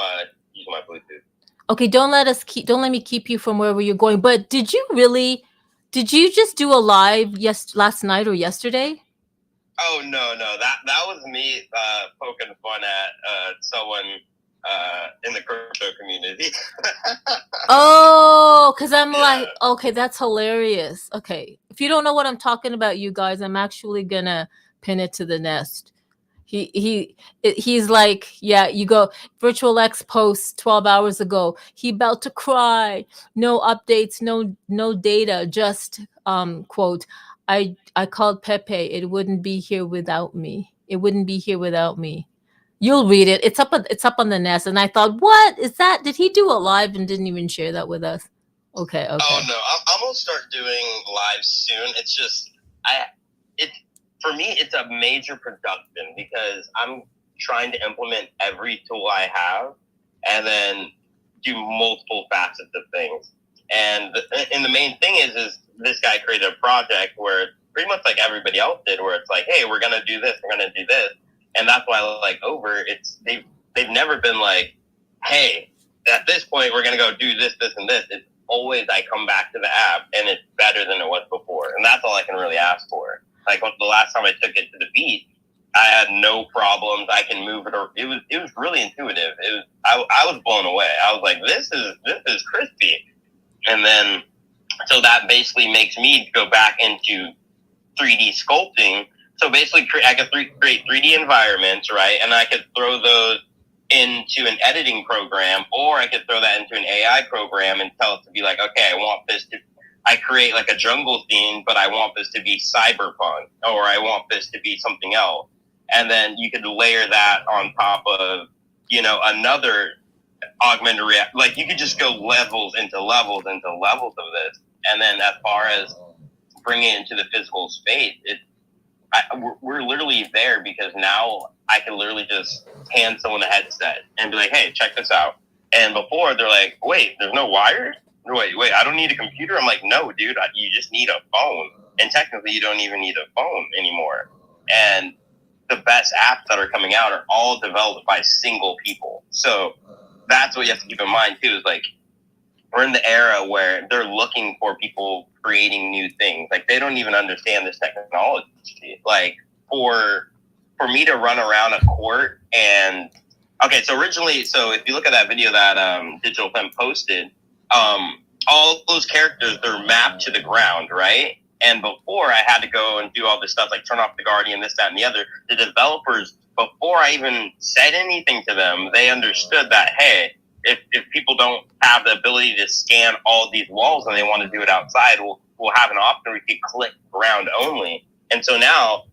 using my Bluetooth. Okay, don't let me keep you from wherever you're going. But did you just do a live last night or yesterday? Oh no, that was me poking fun at someone in the crypto community. Oh, because I'm like, okay, that's hilarious. Okay, if you don't know what I'm talking about, you guys, I'm actually gonna pin it to the nest. He's like, yeah, you go Virtual X post 12 hours ago. He about to cry. No updates, no data, just quote, I called Pepe. It wouldn't be here without me. It wouldn't be here without me. You'll read it. It's up on the nest. And I thought, what is that? Did he do a live and didn't even share that with us? Okay. Oh no, I'm gonna start doing lives soon. It's just for me, it's a major production because I'm trying to implement every tool I have and then do multiple facets of things. And the main thing is this guy created a project where pretty much like everybody else did, where it's like, hey, we're gonna do this, we're gonna do this, and that's why like they've never been like, hey, at this point we're gonna go do this, this, and this. It's always I come back to the app and it's better than it was before, and that's all I can really ask for. Like the last time I took it to the beach, I had no problems. I can move it. It was really intuitive. I was blown away. I was like, this is crispy. And then so that basically makes me go back into 3D sculpting. So basically, I could create 3D environments, right? And I could throw those into an editing program, or I could throw that into an AI program and tell it to be like, okay, I create like a jungle scene, but I want this to be cyberpunk, or I want this to be something else. And then you could layer that on top of, another augmented reality. Like you could just go levels into levels into levels of this. And then as far as bringing it into the physical space, we're literally there because now I can literally just hand someone a headset and be like, hey, check this out. And before they're like, wait, there's no wires? Wait, I don't need a computer? I'm like, no, dude, you just need a phone. And technically, you don't even need a phone anymore. And the best apps that are coming out are all developed by single people. So that's what you have to keep in mind, too, is like, we're in the era where they're looking for people creating new things. Like they don't even understand this technology. Like for me to run around a court and okay, so originally, so if you look at that video that Digital Femme posted, all those characters, they're mapped to the ground, right? And before I had to go and do all this stuff, like turn off the Guardian, this, that, and the other, the developers, before I even said anything to them, they understood that, hey, if people don't have the ability to scan all these walls and they want to do it outside, we'll have an option where you can click ground only. And so now,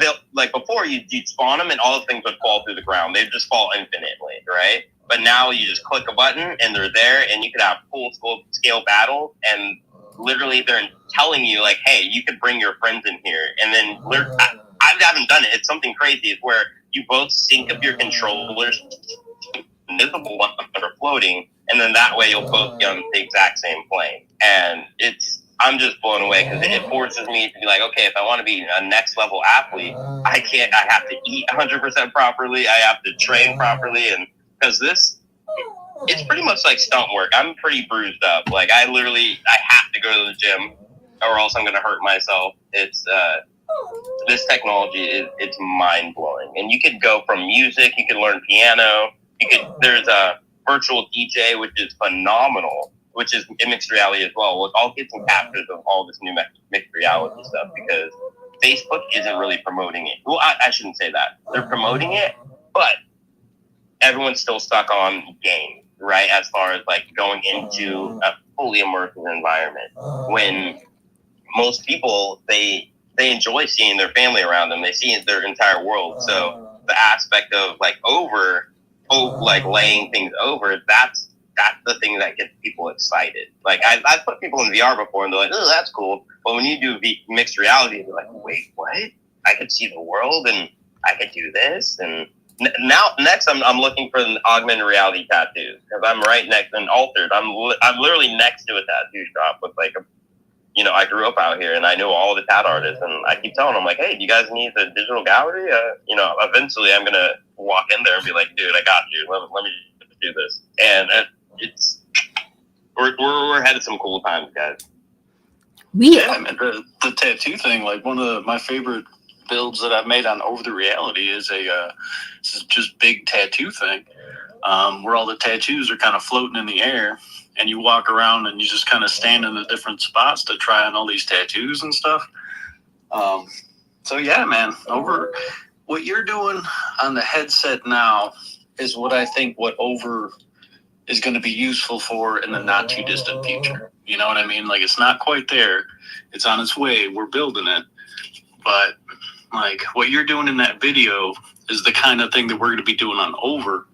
they'll, like before, you'd spawn them and all the things would fall through the ground. They'd just fall infinitely, right? But now you just click a button and they're there, and you could have full scale battles, and literally they're telling you like, hey, you could bring your friends in here. And then I haven't done it. It's something crazy. It's where you both sync up your controllers, invisible ones that are floating, and then that way you'll both be on the exact same plane. And I'm just blown away because it forces me to be like, okay, if I want to be a next level athlete, I have to eat 100% properly. I have to train properly. And because it's pretty much like stunt work. I'm pretty bruised up. Like I have to go to the gym or else I'm going to hurt myself. It's, this technology it's mind blowing. And you could go from music, you can learn piano. There's a virtual DJ, which is phenomenal, which is in mixed reality as well. I'll get some captures of all this new mixed reality stuff because Facebook isn't really promoting it. Well, I shouldn't say that. They're promoting it, but everyone's still stuck on games, right? As far as like going into a fully immersive environment. When most people, they enjoy seeing their family around them. They see their entire world. So the aspect of like laying things over, that's the thing that gets people excited. Like I put people in VR before and they're like, oh, that's cool. But when you do mixed reality, they're like, wait, what? I could see the world and I could do this. And next I'm looking for an augmented reality tattoos because I'm right next and altered. I'm literally next to a tattoo shop with like I grew up out here and I know all the tat artists, and I keep telling them like, hey, do you guys need a digital gallery? Eventually I'm gonna walk in there and be like, dude, I got you. Let me do this. And we're headed some cool times, guys. Yeah, man, the tattoo thing, like one of my favorite builds that I've made on Over the Reality is it's just big tattoo thing, where all the tattoos are kind of floating in the air, and you walk around and you just kind of stand in the different spots to try on all these tattoos and stuff. So yeah, man, over what you're doing on the headset now is what I think what Over is going to be useful for in the not too distant future. You know what I mean? Like it's not quite there. It's on its way. We're building it. But like what you're doing in that video is the kind of thing that we're going to be doing on Over.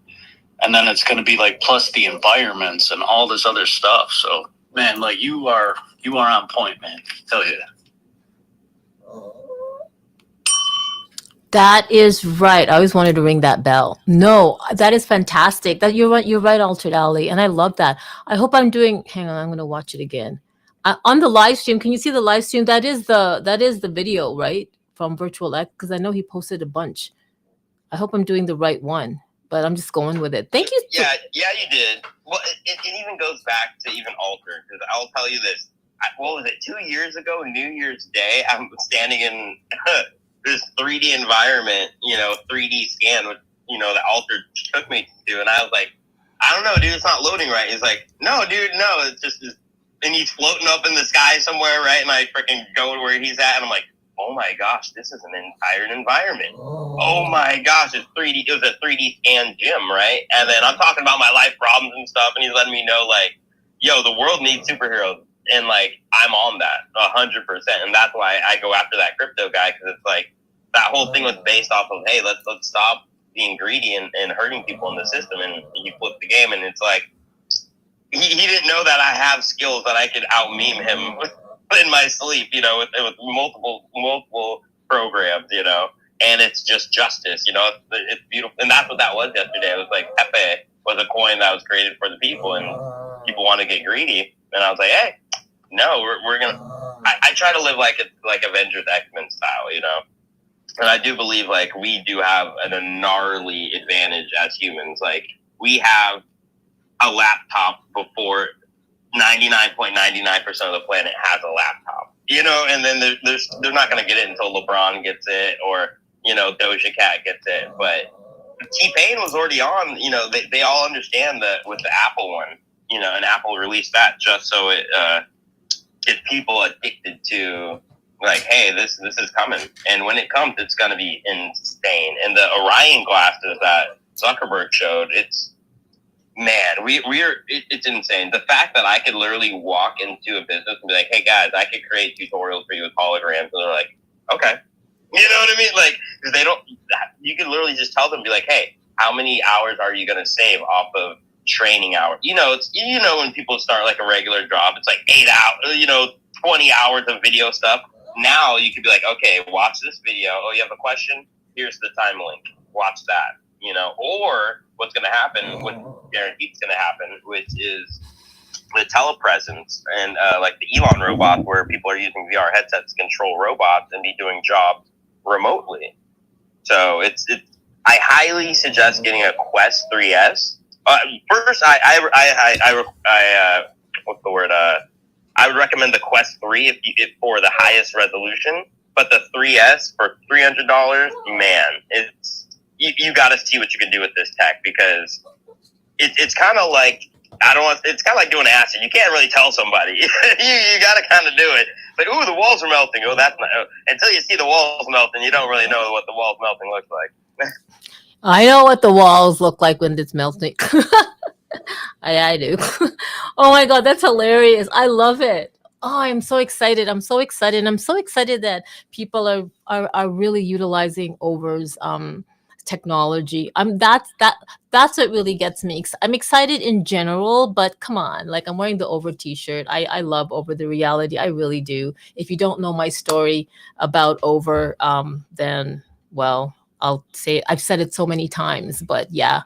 And then it's going to be like plus the environments and all this other stuff. So man, like you are on point, man. Hell yeah. That is right. I always wanted to ring that bell. No, that is fantastic. That you're right, Altered Alley, and I love that. I hope I'm doing. Hang on, I'm going to watch it again. On the live stream, can you see the live stream? That is the video, right, from Virtual X? Because I know he posted a bunch. I hope I'm doing the right one, but I'm just going with it. Thank you. Yeah, you did. Well, it even goes back to even Altered, because I'll tell you this. What was it? 2 years ago, New Year's Day, I'm standing in this 3D environment, 3D scan, which, that Altered took me to, and I was like, I don't know, dude, it's not loading right. He's like, no, dude, no, it's just, and he's floating up in the sky somewhere, right? And I freaking go to where he's at, and I'm like, oh my gosh, this is an entire environment. Oh my gosh, it's 3D. It was a 3D scan gym, right? And then I'm talking about my life problems and stuff, and he's letting me know, like, yo, the world needs superheroes. And, like, I'm on that 100%. And that's why I go after that crypto guy, because it's like that whole thing was based off of, hey, let's stop being greedy and hurting people in the system. And he flipped the game, and it's like he didn't know that I have skills that I could out-meme him in my sleep, with multiple programs, and it's just justice, it's beautiful. And that's what that was yesterday. It was like Pepe was a coin that was created for the people, and people want to get greedy. And I was like, hey, no, we're gonna. I try to live like Avengers X-Men style, And I do believe like we do have a gnarly advantage as humans. Like we have a laptop before 99.99% of the planet has a laptop, and then they're not going to get it until LeBron gets it or, Doja Cat gets it. But T-Pain was already on, they all understand that with the Apple one, and Apple released that just so it gets people addicted to, like, hey, this is coming. And when it comes, it's going to be insane. And the Orion glasses that Zuckerberg showed, it's insane. The fact that I could literally walk into a business and be like, hey guys, I could create tutorials for you with holograms. And they're like, okay. You know what I mean? Like, because you can literally just tell them, be like, hey, how many hours are you going to save off of training hours? When people start like a regular job, it's like 8 hours, 20 hours of video stuff. Now you could be like, okay, watch this video. Oh, you have a question? Here's the time link. Watch that. Or what's going to happen, what guaranteed is going to happen, which is the telepresence and like the Elon robot, where people are using VR headsets to control robots and be doing jobs remotely. So I highly suggest getting a Quest 3S. First, what's the word? I would recommend the Quest 3 if for the highest resolution, but the 3S for $300, man, you got to see what you can do with this tech, because it's kind of like, it's kind of like doing acid. You can't really tell somebody. you got to kind of do it. Like, ooh, the walls are melting. Oh, that's not. Until you see the walls melting, you don't really know what the walls melting looks like. I know what the walls look like when it's melting. I do. Oh my God, that's hilarious. I love it. Oh, I'm so excited. I'm so excited. I'm so excited that people are really utilizing Over's technology. That's what really gets me. I'm excited in general, but come on, like, I'm wearing the Over t-shirt. I love Over the reality. I really do. If you don't know my story about Over, then, well, I'll say I've said it so many times, but yeah,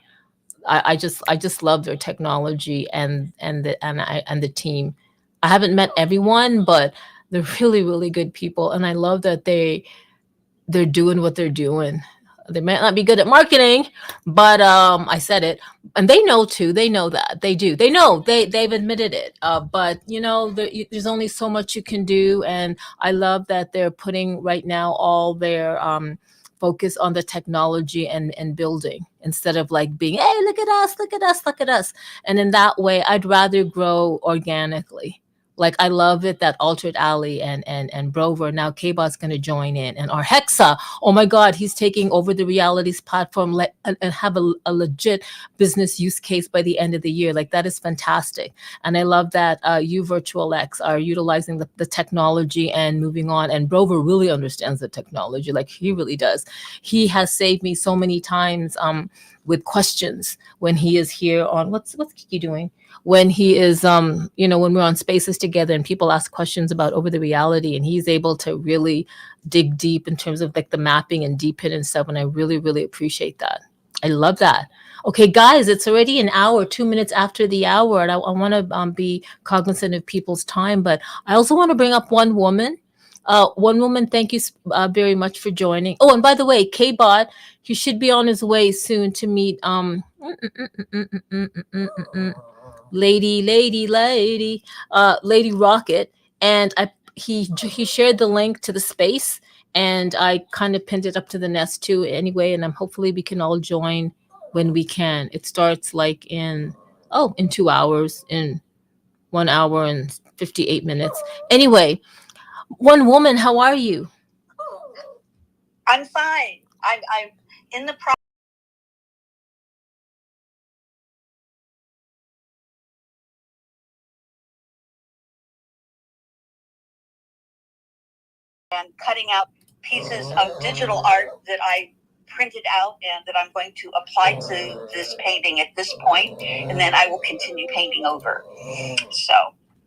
I just love their technology and the team. I haven't met everyone, but they're really, really good people, and I love that they're doing what they're doing. They might not be good at marketing, but I said it, and they know too. They know that they do. They know they've admitted it. But there's only so much you can do, and I love that they're putting right now all their focus on the technology and building, instead of like being, hey, look at us, look at us, look at us. And in that way, I'd rather grow organically. Like, I love it that Altered Alley and Brover, now K-Bot's going to join in, and our Hexa, oh my God, he's taking over the realities platform and have a legit business use case by the end of the year. Like, that is fantastic. And I love that you Virtual X are utilizing the technology and moving on. And Brover really understands the technology. Like, he really does. He has saved me so many times with questions when he is here on what's Kiki doing? When he is, when we're on spaces together and people ask questions about Over the reality, and he's able to really dig deep in terms of like the mapping and deep hit and stuff. And I really, really appreciate that. I love that. Okay, guys, it's already an hour, 2 minutes after the hour. And I want to be cognizant of people's time, but I also want to bring up one woman. Thank you very much for joining. Oh, and by the way, K-Bot, he should be on his way soon to meet Lady Rocket, and he shared the link to the space, and I kind of pinned it up to the nest too anyway, and hopefully we can all join when we can. It starts like in 2 hours, in 1 hour and 58 minutes. Anyway, one woman, how are you? I'm fine. I'm in the process and cutting out pieces of digital art that I printed out and that I'm going to apply to this painting at this point, and then I will continue painting over. So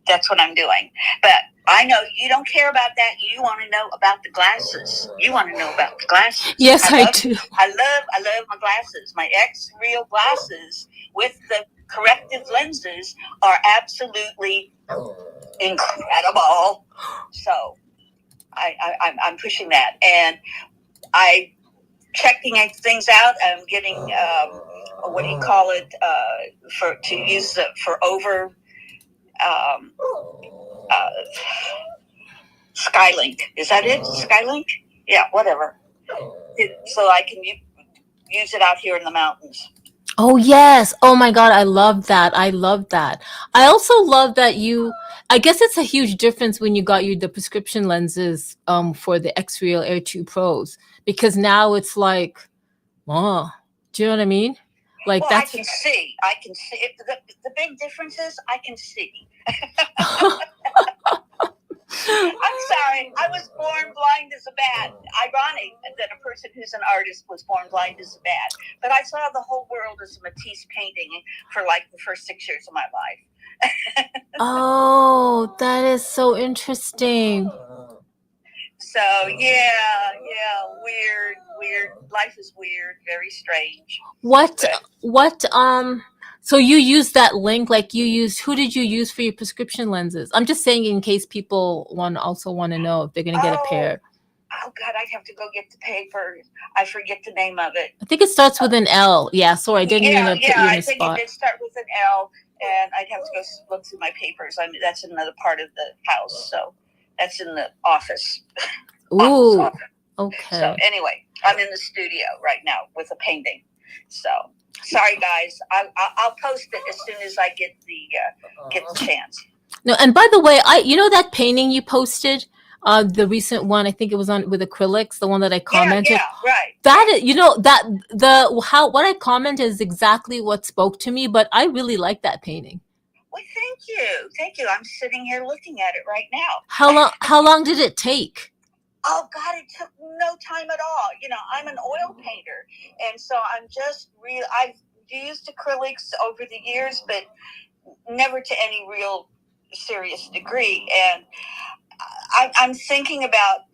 that's what I'm doing. But I know you don't care about that. You want to know about the glasses. You want to know about the glasses. Yes, I do. I love my glasses. My X-Real glasses with the corrective lenses are absolutely incredible. So I'm pushing that, and I checking things out. I'm getting what do you call it for Over uh, Skylink. Is that it? Skylink? Yeah, whatever. So I can use it out here in the mountains. Oh yes. Oh my God, I love that. I love that. I also love that I guess it's a huge difference when you got the prescription lenses for the X-Real Air 2 Pros, because now it's like, oh, do you know what I mean? Like Well, that's I can see. The big difference is I can see. I'm sorry. I was born blind as a bat. Ironic that a person who's an artist was born blind as a bat. But I saw the whole world as a Matisse painting for like the first 6 years of my life. Oh, that is so interesting. So yeah, weird. Life is weird, very strange. What so you use that link, like who did you use for your prescription lenses? I'm just saying in case people want to know if they're going to get a pair. Oh God, I'd have to go get the paper. I forget the name of it. I think it starts with an L. Yeah, sorry, I didn't mean to put you in a I think spot. it did start with an L, and I'd have to go look through my papers. I mean, that's another part of the house, so that's in the office. Ooh, office. okay. So anyway, I'm in the studio right now with a painting. So sorry, guys. I'll post it as soon as I get the chance. No, and by the way, that painting you posted, the recent one, I think it was on with acrylics, the one that I commented. Yeah, right. That is, what I commented is exactly what spoke to me, but I really like that painting. Well, thank you. I'm sitting here looking at it right now. How long did it take? Oh God, it took no time at all. I'm an oil painter, and so I've used acrylics over the years, but never to any real serious degree. And I'm thinking about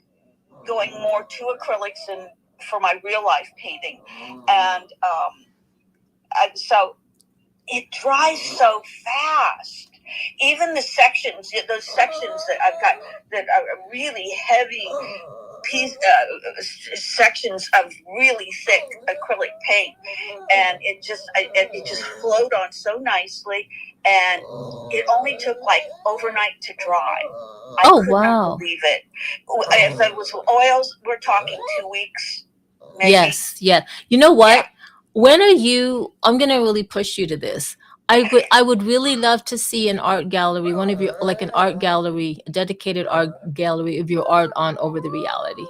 going more to acrylics and for my real life painting, and so it dries so fast. Even those sections that I've got that are really heavy sections of really thick acrylic paint, and it just flowed on so nicely, and it only took like overnight to dry. I could not believe it. If it was oils, we're talking 2 weeks. Maybe. Yes, yeah. You know what? Yeah. When are you? I'm gonna really push you to this. I would really love to see an art gallery, one of your, like an art gallery, a dedicated art gallery of your art on Over the Reality.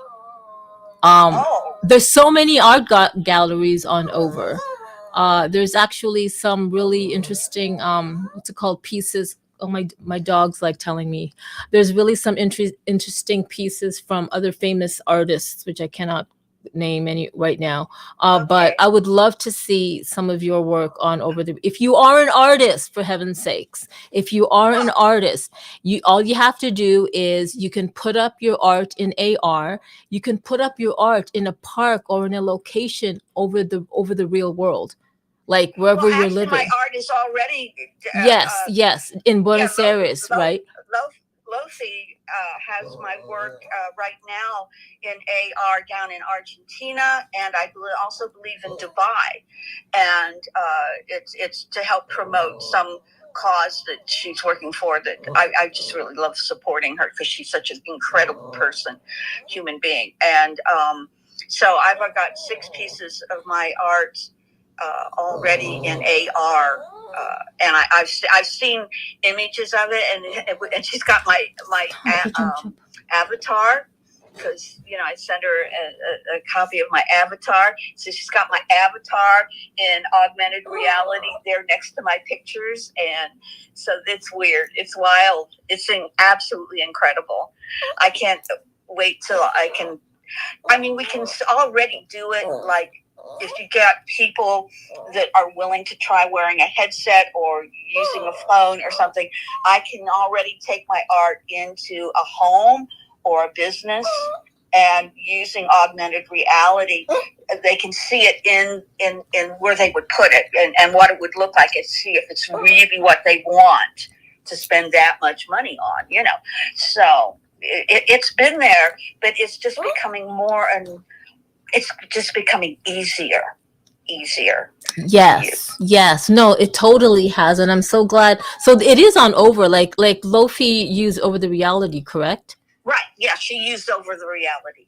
There's so many art galleries on Over. There's actually some really interesting what's it called, pieces. Oh, my dog's like telling me there's really some interesting pieces from other famous artists, which I cannot name any right now, but I would love to see some of your work on Over the. If you are an artist, for heaven's sakes, if you are an artist, all you have to do is you can put up your art in AR. You can put up your art in a park or in a location over the real world, like wherever you're living. My art is already yes, in Buenos Aires, right? Lothi has my work right now in AR down in Argentina, and I also believe in Dubai, and it's to help promote some cause that she's working for, that I just really love supporting her, because she's such an incredible person, human being. And so I've got 6 pieces of my art already in AR, and I've seen images of it, and she's got my avatar, because I sent her a copy of my avatar, so she's got my avatar in augmented reality there next to my pictures, and so it's weird, it's wild, it's absolutely incredible. I can't wait till we can already do it, like if you get people that are willing to try wearing a headset or using a phone or something, I can already take my art into a home or a business, and using augmented reality, they can see it in where they would put it, and what it would look like, and see if it's really what they want to spend that much money on, So it's been there, but it's just becoming more, and it's just becoming easier. easier. Yes. No, it totally has, and I'm so glad. So it is on over, like Lofi used over the reality, correct? Right. Yeah, she used over the reality.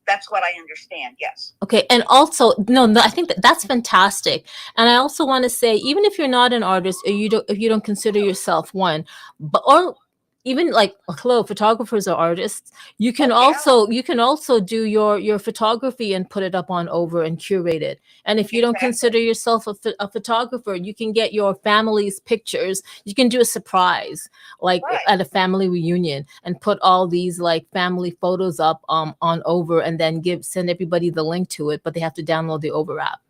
That's what I understand. Yes. Okay, and also no, I think that's fantastic. And I also want to say, even if you're not an artist, or if you don't consider yourself one, but or even like hello, photographers are artists. You can also do your photography and put it up on over and curate it. And if you don't consider yourself a photographer, you can get your family's pictures. You can do a surprise like at a family reunion and put all these like family photos up on over, and then send everybody the link to it, but they have to download the over app.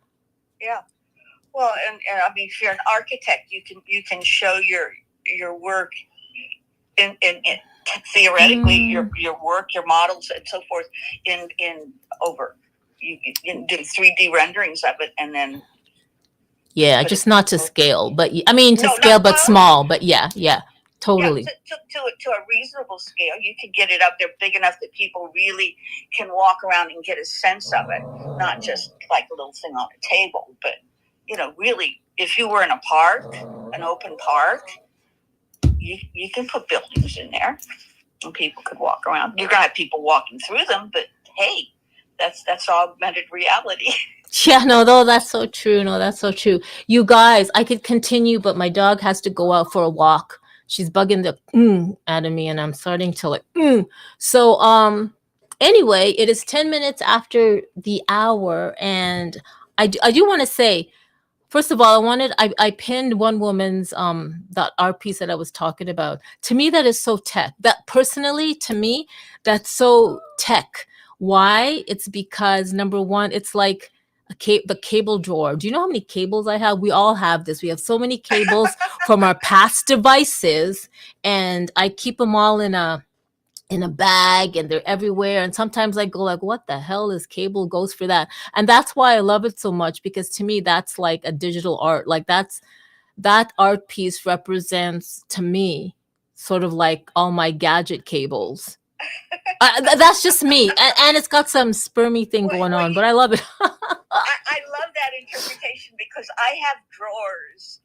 Yeah. Well, and I mean, if you're an architect, you can show your work in theoretically your work, your models and so forth in over. You can do 3D renderings of it, and then just not to scale, but I mean to scale, but small. But yeah, totally. Yeah, to a reasonable scale, you can get it up there big enough that people really can walk around and get a sense of it, not just like a little thing on a table, but really, if you were in a park, an open park, you can put buildings in there and people could walk around. You're gonna have people walking through them, but hey, that's augmented reality. Yeah, no, that's so true. No, that's so true. You guys, I could continue, but my dog has to go out for a walk. She's bugging the out of me, and I'm starting to like So anyway, it is 10 minutes after the hour, and I do want to say, first of all, I pinned one woman's that art piece that I was talking about. To me, that is so tech. That personally, to me, that's so tech. Why? It's because number one, it's like the cable drawer. Do you know how many cables I have? We all have this. We have so many cables from our past devices, and I keep them all in a bag, and they're everywhere. And sometimes I go like, what the hell is cable goes for that? And that's why I love it so much, because to me, that's like a digital art. Like that art piece represents to me sort of like all my gadget cables. That's just me. And it's got some spermy thing going on, but I love it. I love that interpretation, because I have drawers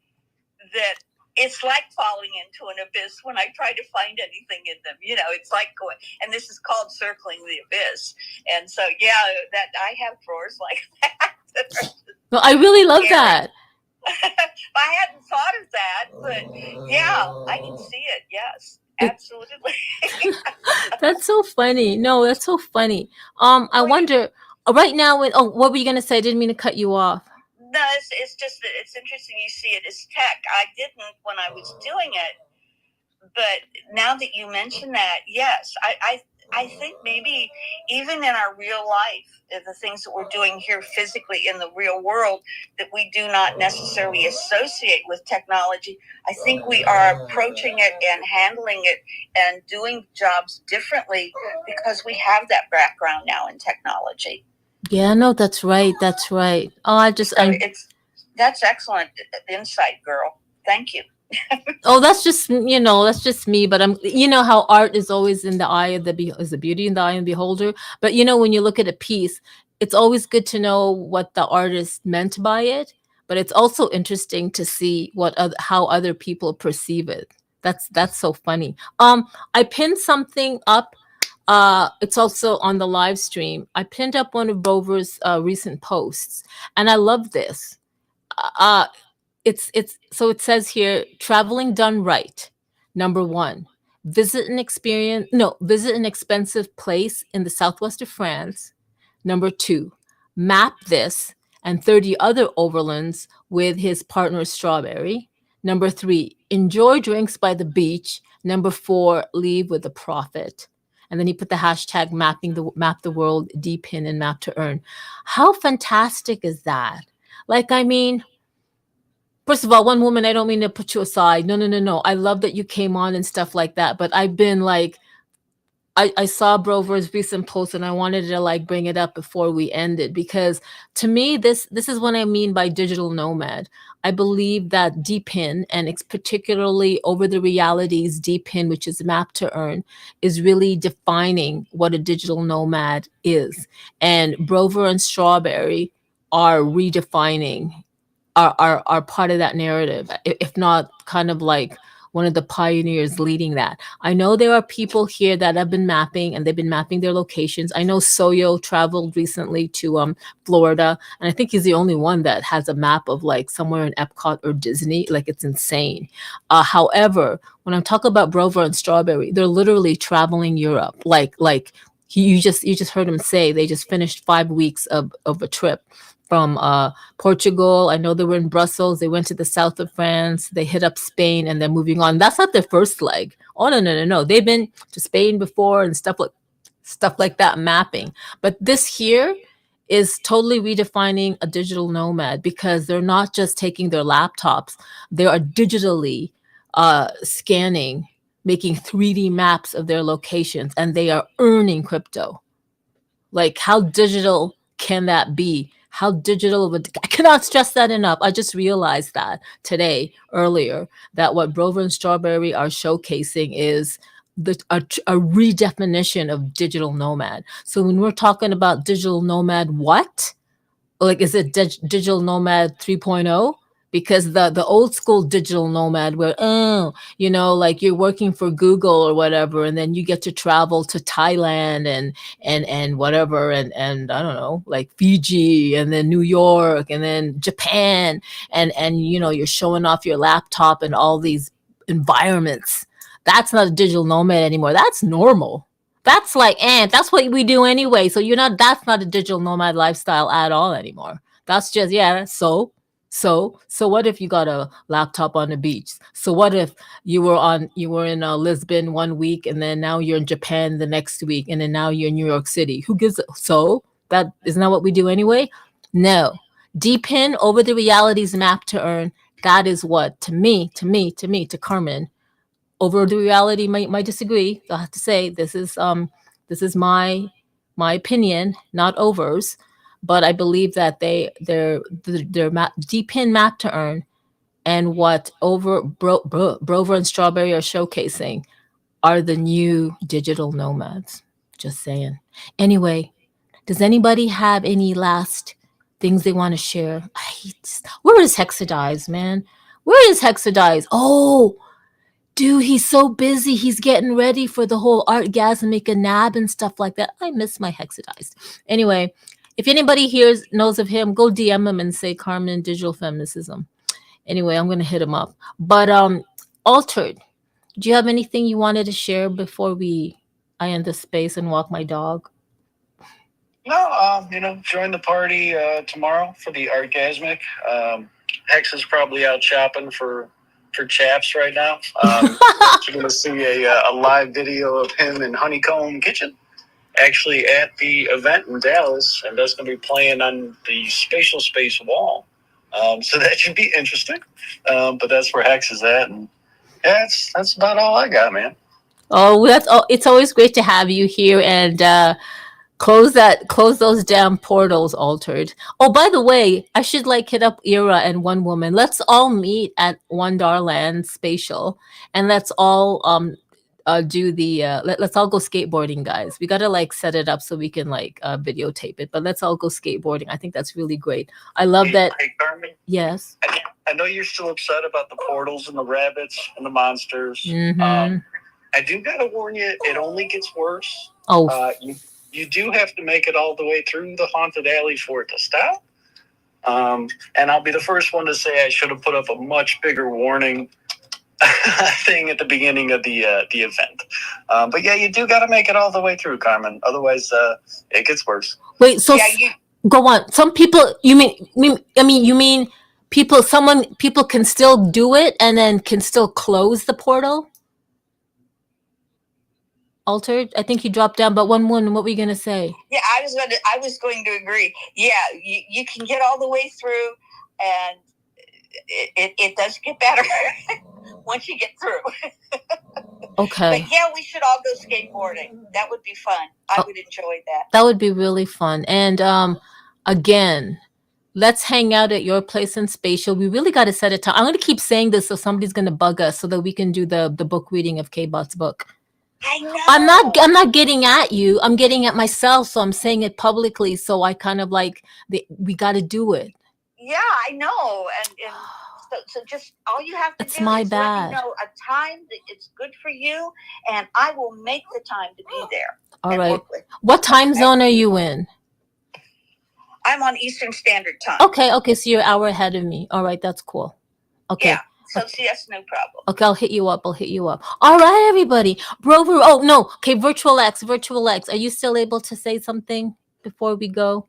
that it's like falling into an abyss when I try to find anything in them. It's like going, and this is called circling the abyss. And so, that I have drawers like that. Well, I really love that. I hadn't thought of that, but yeah, I can see it. Yes, absolutely. That's so funny. No, that's so funny. I wonder right now what were you gonna say? I didn't mean to cut you off. No, it's just that it's interesting you see it as tech. I didn't when I was doing it, but now that you mention that, yes, I think maybe even in our real life, the things that we're doing here physically in the real world that we do not necessarily associate with technology, I think we are approaching it and handling it and doing jobs differently because we have that background now in technology. Yeah, no, that's right. Oh, that's excellent insight, girl. Thank you. Oh, that's just me. But how art is always in the eye of is the beauty in the eye of the beholder. But when you look at a piece, it's always good to know what the artist meant by it. But it's also interesting to see how other people perceive it. That's so funny. I pinned something up. It's also on the live stream. I pinned up one of Rover's recent posts, and I love this. So it says here, traveling done right. Number 1, visit an expensive place in the southwest of France. Number 2, map this and 30 other overlands with his partner Strawberry. Number 3, enjoy drinks by the beach. Number 4, leave with a profit. And then he put the hashtag map the world, D-pin and map to earn. How fantastic is that? Like, I mean, first of all, one woman, I don't mean to put you aside. No. I love that you came on and stuff like that. But I've been like, I saw Brover's recent post, and I wanted to like bring it up before we ended, because to me, this is what I mean by digital nomad. I believe that D-pin, and it's particularly over the realities D-pin, which is map to earn, is really defining what a digital nomad is. And Brover and Strawberry are redefining, are part of that narrative, if not kind of like one of the pioneers leading that. I know there are people here that have been mapping, and they've been mapping their locations. I know Soyo traveled recently to Florida, and I think he's the only one that has a map of like somewhere in Epcot or Disney. Like, it's insane. However, when I'm talking about Brover and Strawberry, they're literally traveling Europe. You just heard him say they just finished 5 weeks of a trip from Portugal. I know they were in Brussels. They went to the south of France. They hit up Spain, and they're moving on. That's not their first leg. Oh, no. They've been to Spain before and stuff like that, mapping. But this here is totally redefining a digital nomad, because they're not just taking their laptops. They are digitally scanning, making 3D maps of their locations, and they are earning crypto. Like, how digital can that be? How digital I cannot stress that enough. I just realized that today, earlier, that what Brover and Strawberry are showcasing is a redefinition of digital nomad. So when we're talking about digital nomad, what? Like, is it digital nomad 3.0? Because the old school digital nomad, where like you're working for Google or whatever, and then you get to travel to Thailand and whatever, and I don't know, like Fiji, and then New York, and then Japan, and you're showing off your laptop and all these environments. That's not a digital nomad anymore. That's normal. That's like, that's what we do anyway. So that's not a digital nomad lifestyle at all anymore. That's just, So what if you got a laptop on the beach? So what if you were in Lisbon 1 week, and then now you're in Japan the next week, and then now you're in New York City? Who gives so that isn't that what we do anyway? No. Deepen over the realities map to earn. That is what, to Carmen, over the reality might disagree. I have to say this is my opinion, not Over's, but I believe that their deep in map to earn, and what Brover and Strawberry are showcasing, are the new digital nomads. Just saying. Anyway, does anybody have any last things they want to share? Where is Hexadize, man? Where is Hexadize? Oh, dude, he's so busy. He's getting ready for the whole Artgasmic and nab and stuff like that. I miss my Hexadized. Anyway, if anybody here knows of him, go DM him and say Carmen Digital Feminism. Anyway, I'm going to hit him up. But Altered, do you have anything you wanted to share before I end the space and walk my dog? No, join the party tomorrow for the Artgasmic. Hex is probably out shopping for chaps right now. You're going to see a live video of him in Honeycomb Kitchen, actually at the event in Dallas, and that's going to be playing on the Spatial Space wall. So that should be interesting. But that's where Hex is at, and that's about all I got, man. Oh, it's always great to have you here, and close those damn portals, Altered. Oh, by the way, I should hit up Ira and One Woman. Let's all meet at Wonderland Spatial, and let's all do the let's all go skateboarding, guys. We gotta set it up so we can videotape it, but let's all go skateboarding. I think that's really great. I love that. Hey, Carmen, Yes. I know you're still upset about the portals and the rabbits and the monsters. Mm-hmm. I do gotta warn you, it only gets worse. Oh. You do have to make it all the way through the haunted alley for it to stop. And I'll be the first one to say I should have put up a much bigger warning thing at the beginning of the event. But yeah, you do got to make it all the way through, Carmen. Otherwise, it gets worse. Wait, so go on. Some people, you mean people can still do it and then can still close the portal? Altered, I think you dropped down, but One Woman, what were you gonna say? Yeah, I was going to agree. Yeah, you can get all the way through, and it does get better once you get through. Okay. But yeah, we should all go skateboarding. That would be fun. I would enjoy that. That would be really fun. And again, let's hang out at your place in Spatial. We really got to set a time. I'm going to keep saying this so somebody's going to bug us so that we can do the book reading of K-Bot's book. I know. I'm not getting at you. I'm getting at myself. So I'm saying it publicly. So I kind of like, we got to do it. Yeah, I know. And so just all you have to It's do my is bad. let me know a time that it's good for you, and I will make the time to be there. All and right. work with you. What time zone are you in? I'm on Eastern Standard Time. Okay. Okay. So you're an hour ahead of me. All right. That's cool. Okay. Yeah. So see, that's no problem. Okay, I'll hit you up. I'll hit you up. All right, everybody. Brover. Oh no. Okay, Virtual X. Virtual X. Are you still able to say something before we go?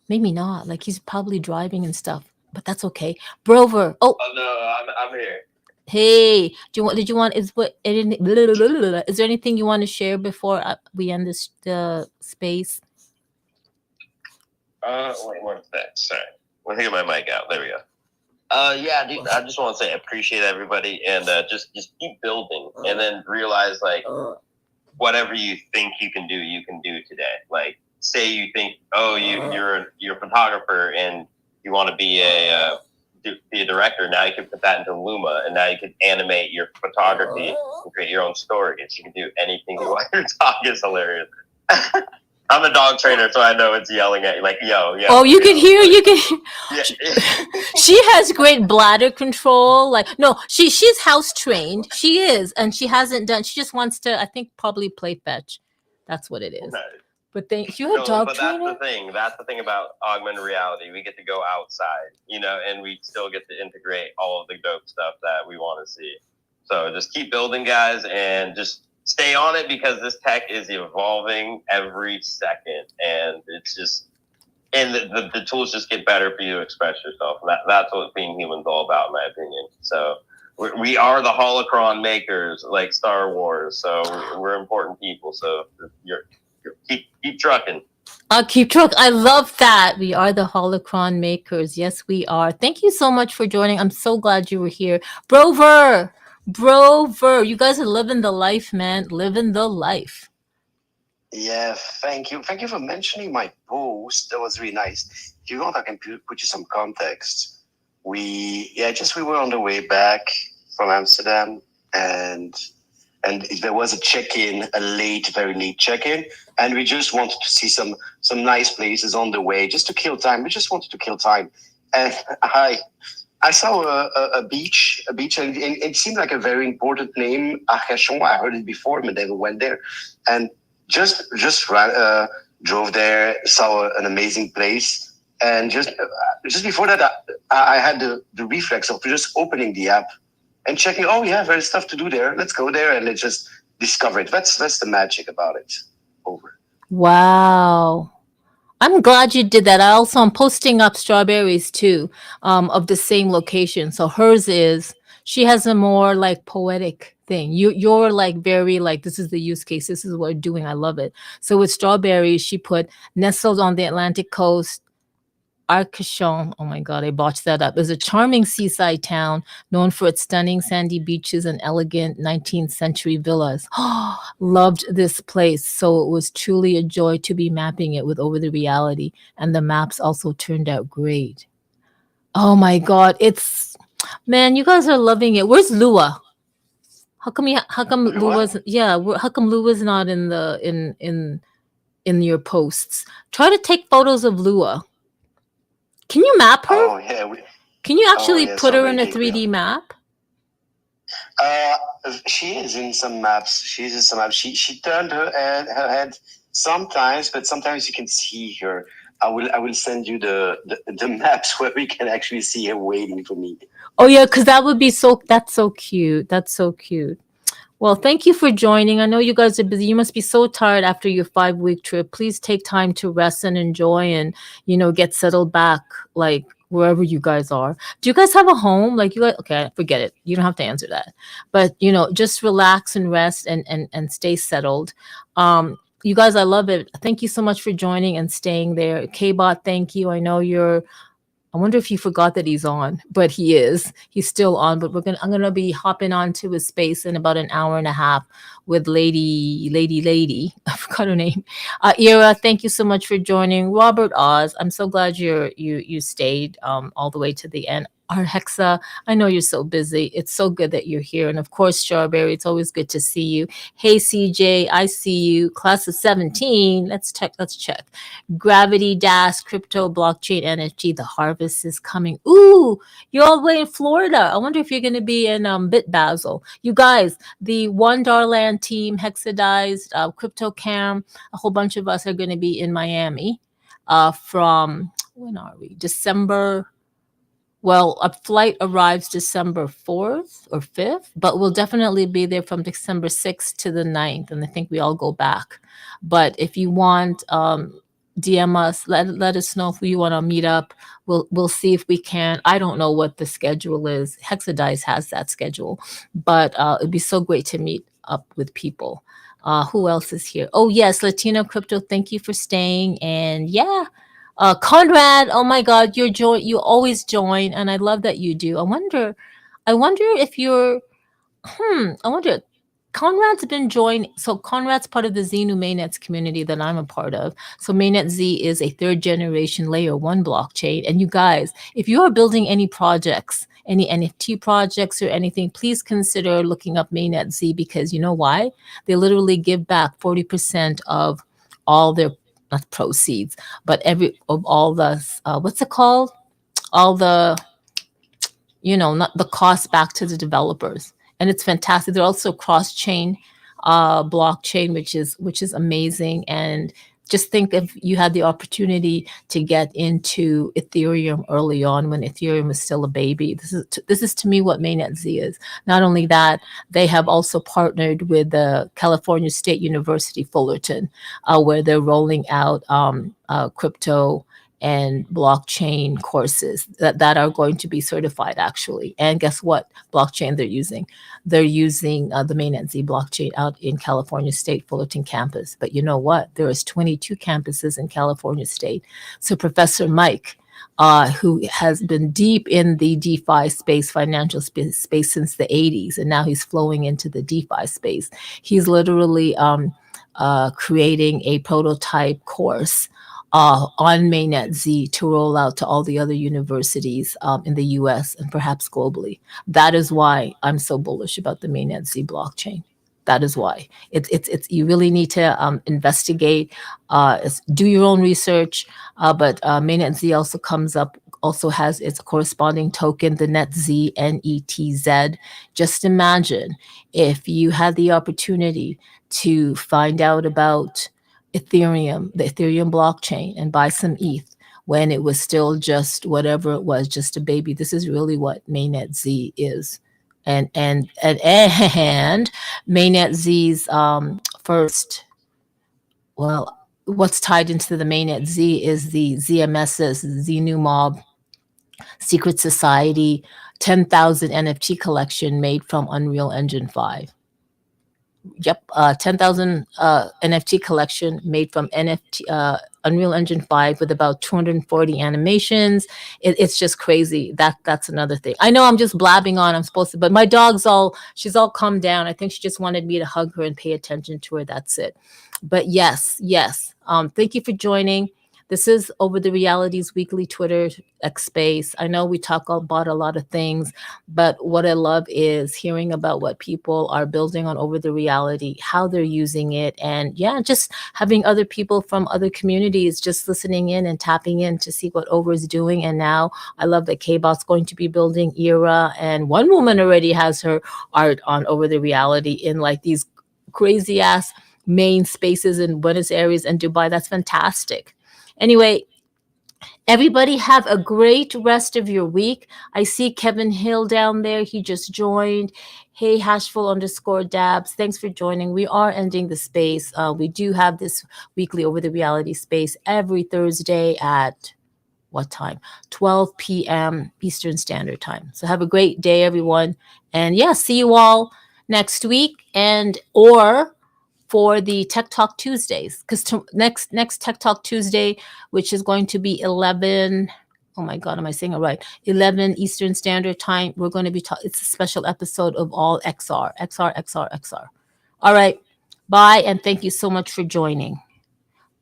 Maybe not. Like he's probably driving and stuff, but that's okay. Brover. Oh, Oh no, I'm here. hey. Did you want? Is there anything you want to share before we end this space? Wait one sec. Sorry, we'll get my mic out. There we go. Yeah, dude, I just want to say I appreciate everybody, and just keep building, and then realize like whatever you think you can do today. Like, say you think, oh, you're a photographer and you want to be a director. Now you can put that into Luma, and now you can animate your photography and create your own stories. You can do anything you want. Your dog is hilarious. I'm a dog trainer, so I know it's yelling at you like, yo. Oh, you can hear. You can. Yeah. She has great bladder control. Like, no, she's house trained. She is, and she hasn't done. She just wants to, I think, probably play fetch. That's what it is. No. But you're a dog trainer. That's the thing about augmented reality. We get to go outside, and we still get to integrate all of the dope stuff that we want to see. So just keep building, guys, and just stay on it, because this tech is evolving every second, and it's just, and the tools just get better for you to express yourself. That's what being human is all about, in my opinion. So we are the holocron makers, like Star Wars. So we're important people. So keep trucking. I'll keep truck. I love that. We are the holocron makers. Yes, we are. Thank you so much for joining. I'm so glad you were here. Brover, you guys are living the life, man. Living the life. Yeah, thank you. Thank you for mentioning my post. That was really nice. If you want, I can put you some context. We were on the way back from Amsterdam, and there was a check-in, very late check-in, and we just wanted to see some nice places on the way, just to kill time. We just wanted to kill time, and I saw a beach, and it seemed like a very important name, Arcachon. I heard it before, but never went there, and just drove there, saw an amazing place, and just before that, I had the reflex of just opening the app and checking. Oh yeah, there's stuff to do there. Let's go there, and let's just discover it. That's the magic about it. Over. Wow. I'm glad you did that. I'm posting up strawberries too, of the same location. So she has a more like poetic thing. You're like very like, this is the use case. This is what we're doing. I love it. So with strawberries, she put nestled on the Atlantic coast, Arcachon, oh my God, I botched that up, is a charming seaside town known for its stunning sandy beaches and elegant 19th century villas. Loved this place. So it was truly a joy to be mapping it with over the reality. And the maps also turned out great. Oh my God. Man, you guys are loving it. Where's Lua? How come Lua's not in your posts? Try to take photos of Lua. Can you map her? Oh yeah. Can you actually put her in a 3D map? She is in some maps. She turned her head sometimes, but sometimes you can see her. I will send you the maps where we can actually see her waiting for me. Oh yeah, because that's so cute. That's so cute. Well, thank you for joining. I know you guys are busy. You must be so tired after your 5-week trip. Please take time to rest and enjoy and, get settled back, like wherever you guys are. Do you guys have a home? Like you guys, okay, forget it. You don't have to answer that. But, just relax and rest and stay settled. You guys, I love it. Thank you so much for joining and staying there. K-Bot, thank you. I know I wonder if he forgot that he's on, but he is. He's still on, but I'm gonna be hopping onto his space in about an hour and a half with lady. I forgot her name. Ira, thank you so much for joining. Robert Oz, I'm so glad you stayed all the way to the end. Our Hexa, I know you're so busy. It's so good that you're here. And of course, Strawberry, it's always good to see you. Hey, CJ, I see you. Class of 17. Let's check. Gravity Dash, crypto, blockchain, NFT. The harvest is coming. Ooh, you're all the way in Florida. I wonder if you're going to be in Bit Basel. You guys, the One Darland team, Hexadized, Crypto Cam, a whole bunch of us are going to be in Miami from, when are we? December. Well, a flight arrives December 4th or 5th, but we'll definitely be there from December 6th to the 9th. And I think we all go back. But if you want, DM us, let us know if you want to meet up. We'll see if we can. I don't know what the schedule is. Hexadice has that schedule, but it'd be so great to meet up with people. Who else is here? Oh, yes, Latino Crypto. Thank you for staying. And yeah, Conrad, oh my God, you always join, and I love that you do. I wonder if you're, I wonder, Conrad's been joined. So Conrad's part of the Xenu Mainnets community that I'm a part of. So Mainnet Z is a 3rd generation layer 1 blockchain. And you guys, if you are building any projects, any NFT projects or anything, please consider looking up Mainnet Z, because you know why? They literally give back 40% of all their, not proceeds, but all the what's it called? All the, not the cost back to the developers, and it's fantastic. They're also cross-chain blockchain, which is amazing. And just think if you had the opportunity to get into Ethereum early on when Ethereum was still a baby. This is to me what Mainnet Z is. Not only that, they have also partnered with the California State University Fullerton, where they're rolling out crypto and blockchain courses that are going to be certified, actually. And guess what blockchain they're using? They're using the Mainnet Z blockchain out in California State Fullerton campus. But you know what? There is 22 campuses in California State. So Professor Mike, who has been deep in the DeFi space, financial space since the 80s, and now he's flowing into the DeFi space. He's literally creating a prototype course on Mainnet Z to roll out to all the other universities in the US and perhaps globally. That is why I'm so bullish about the Mainnet Z blockchain. That is why it's you really need to investigate, do your own research. But Mainnet Z also has its corresponding token, the NetZ, NETZ. Just imagine if you had the opportunity to find out about Ethereum, the Ethereum blockchain, and buy some ETH when it was still just whatever it was, just a baby. This is really what Mainnet Z is. And Mainnet Z's first, well, what's tied into the Mainnet Z is the ZMS's Xenu Mob Secret Society 10,000 NFT collection made from Unreal Engine 5. Yep, 10,000 NFT collection made from Unreal Engine 5 with about 240 animations. It's just crazy. That's another thing. I know I'm just blabbing on. I'm supposed to, but my she's all calmed down. I think she just wanted me to hug her and pay attention to her. That's it. But yes. Thank you for joining. This is Over the Realities weekly Twitter X space. I know we talk about a lot of things, but what I love is hearing about what people are building on Over the Reality, how they're using it, and yeah, just having other people from other communities just listening in and tapping in to see what Over is doing. And now I love that K-Bot's going to be building Era, and one woman already has her art on Over the Reality in like these crazy ass main spaces in Buenos Aires and Dubai. That's fantastic. Anyway, everybody have a great rest of your week. I see Kevin Hill down there. He just joined. Hey, Hashful_dabs. Thanks for joining. We are ending the space. We do have this weekly Over the Reality space every Thursday at what time? 12 p.m. Eastern Standard Time. So have a great day, everyone. And yeah, see you all next week or for the Tech Talk Tuesdays, because next Tech Talk Tuesday, which is going to be 11, oh my God, am I saying it right? 11 Eastern Standard Time, we're going to be it's a special episode of all XR. All right, bye, and thank you so much for joining.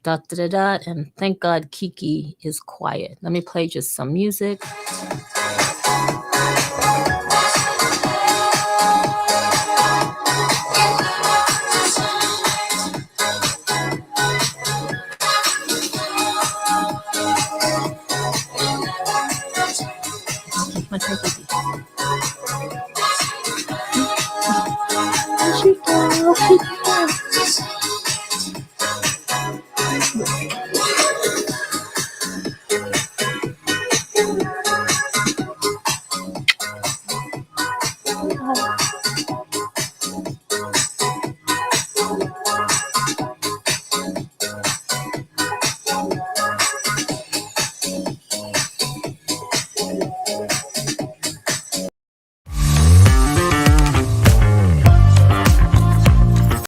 And thank God Kiki is quiet. Let me play just some music. My turn.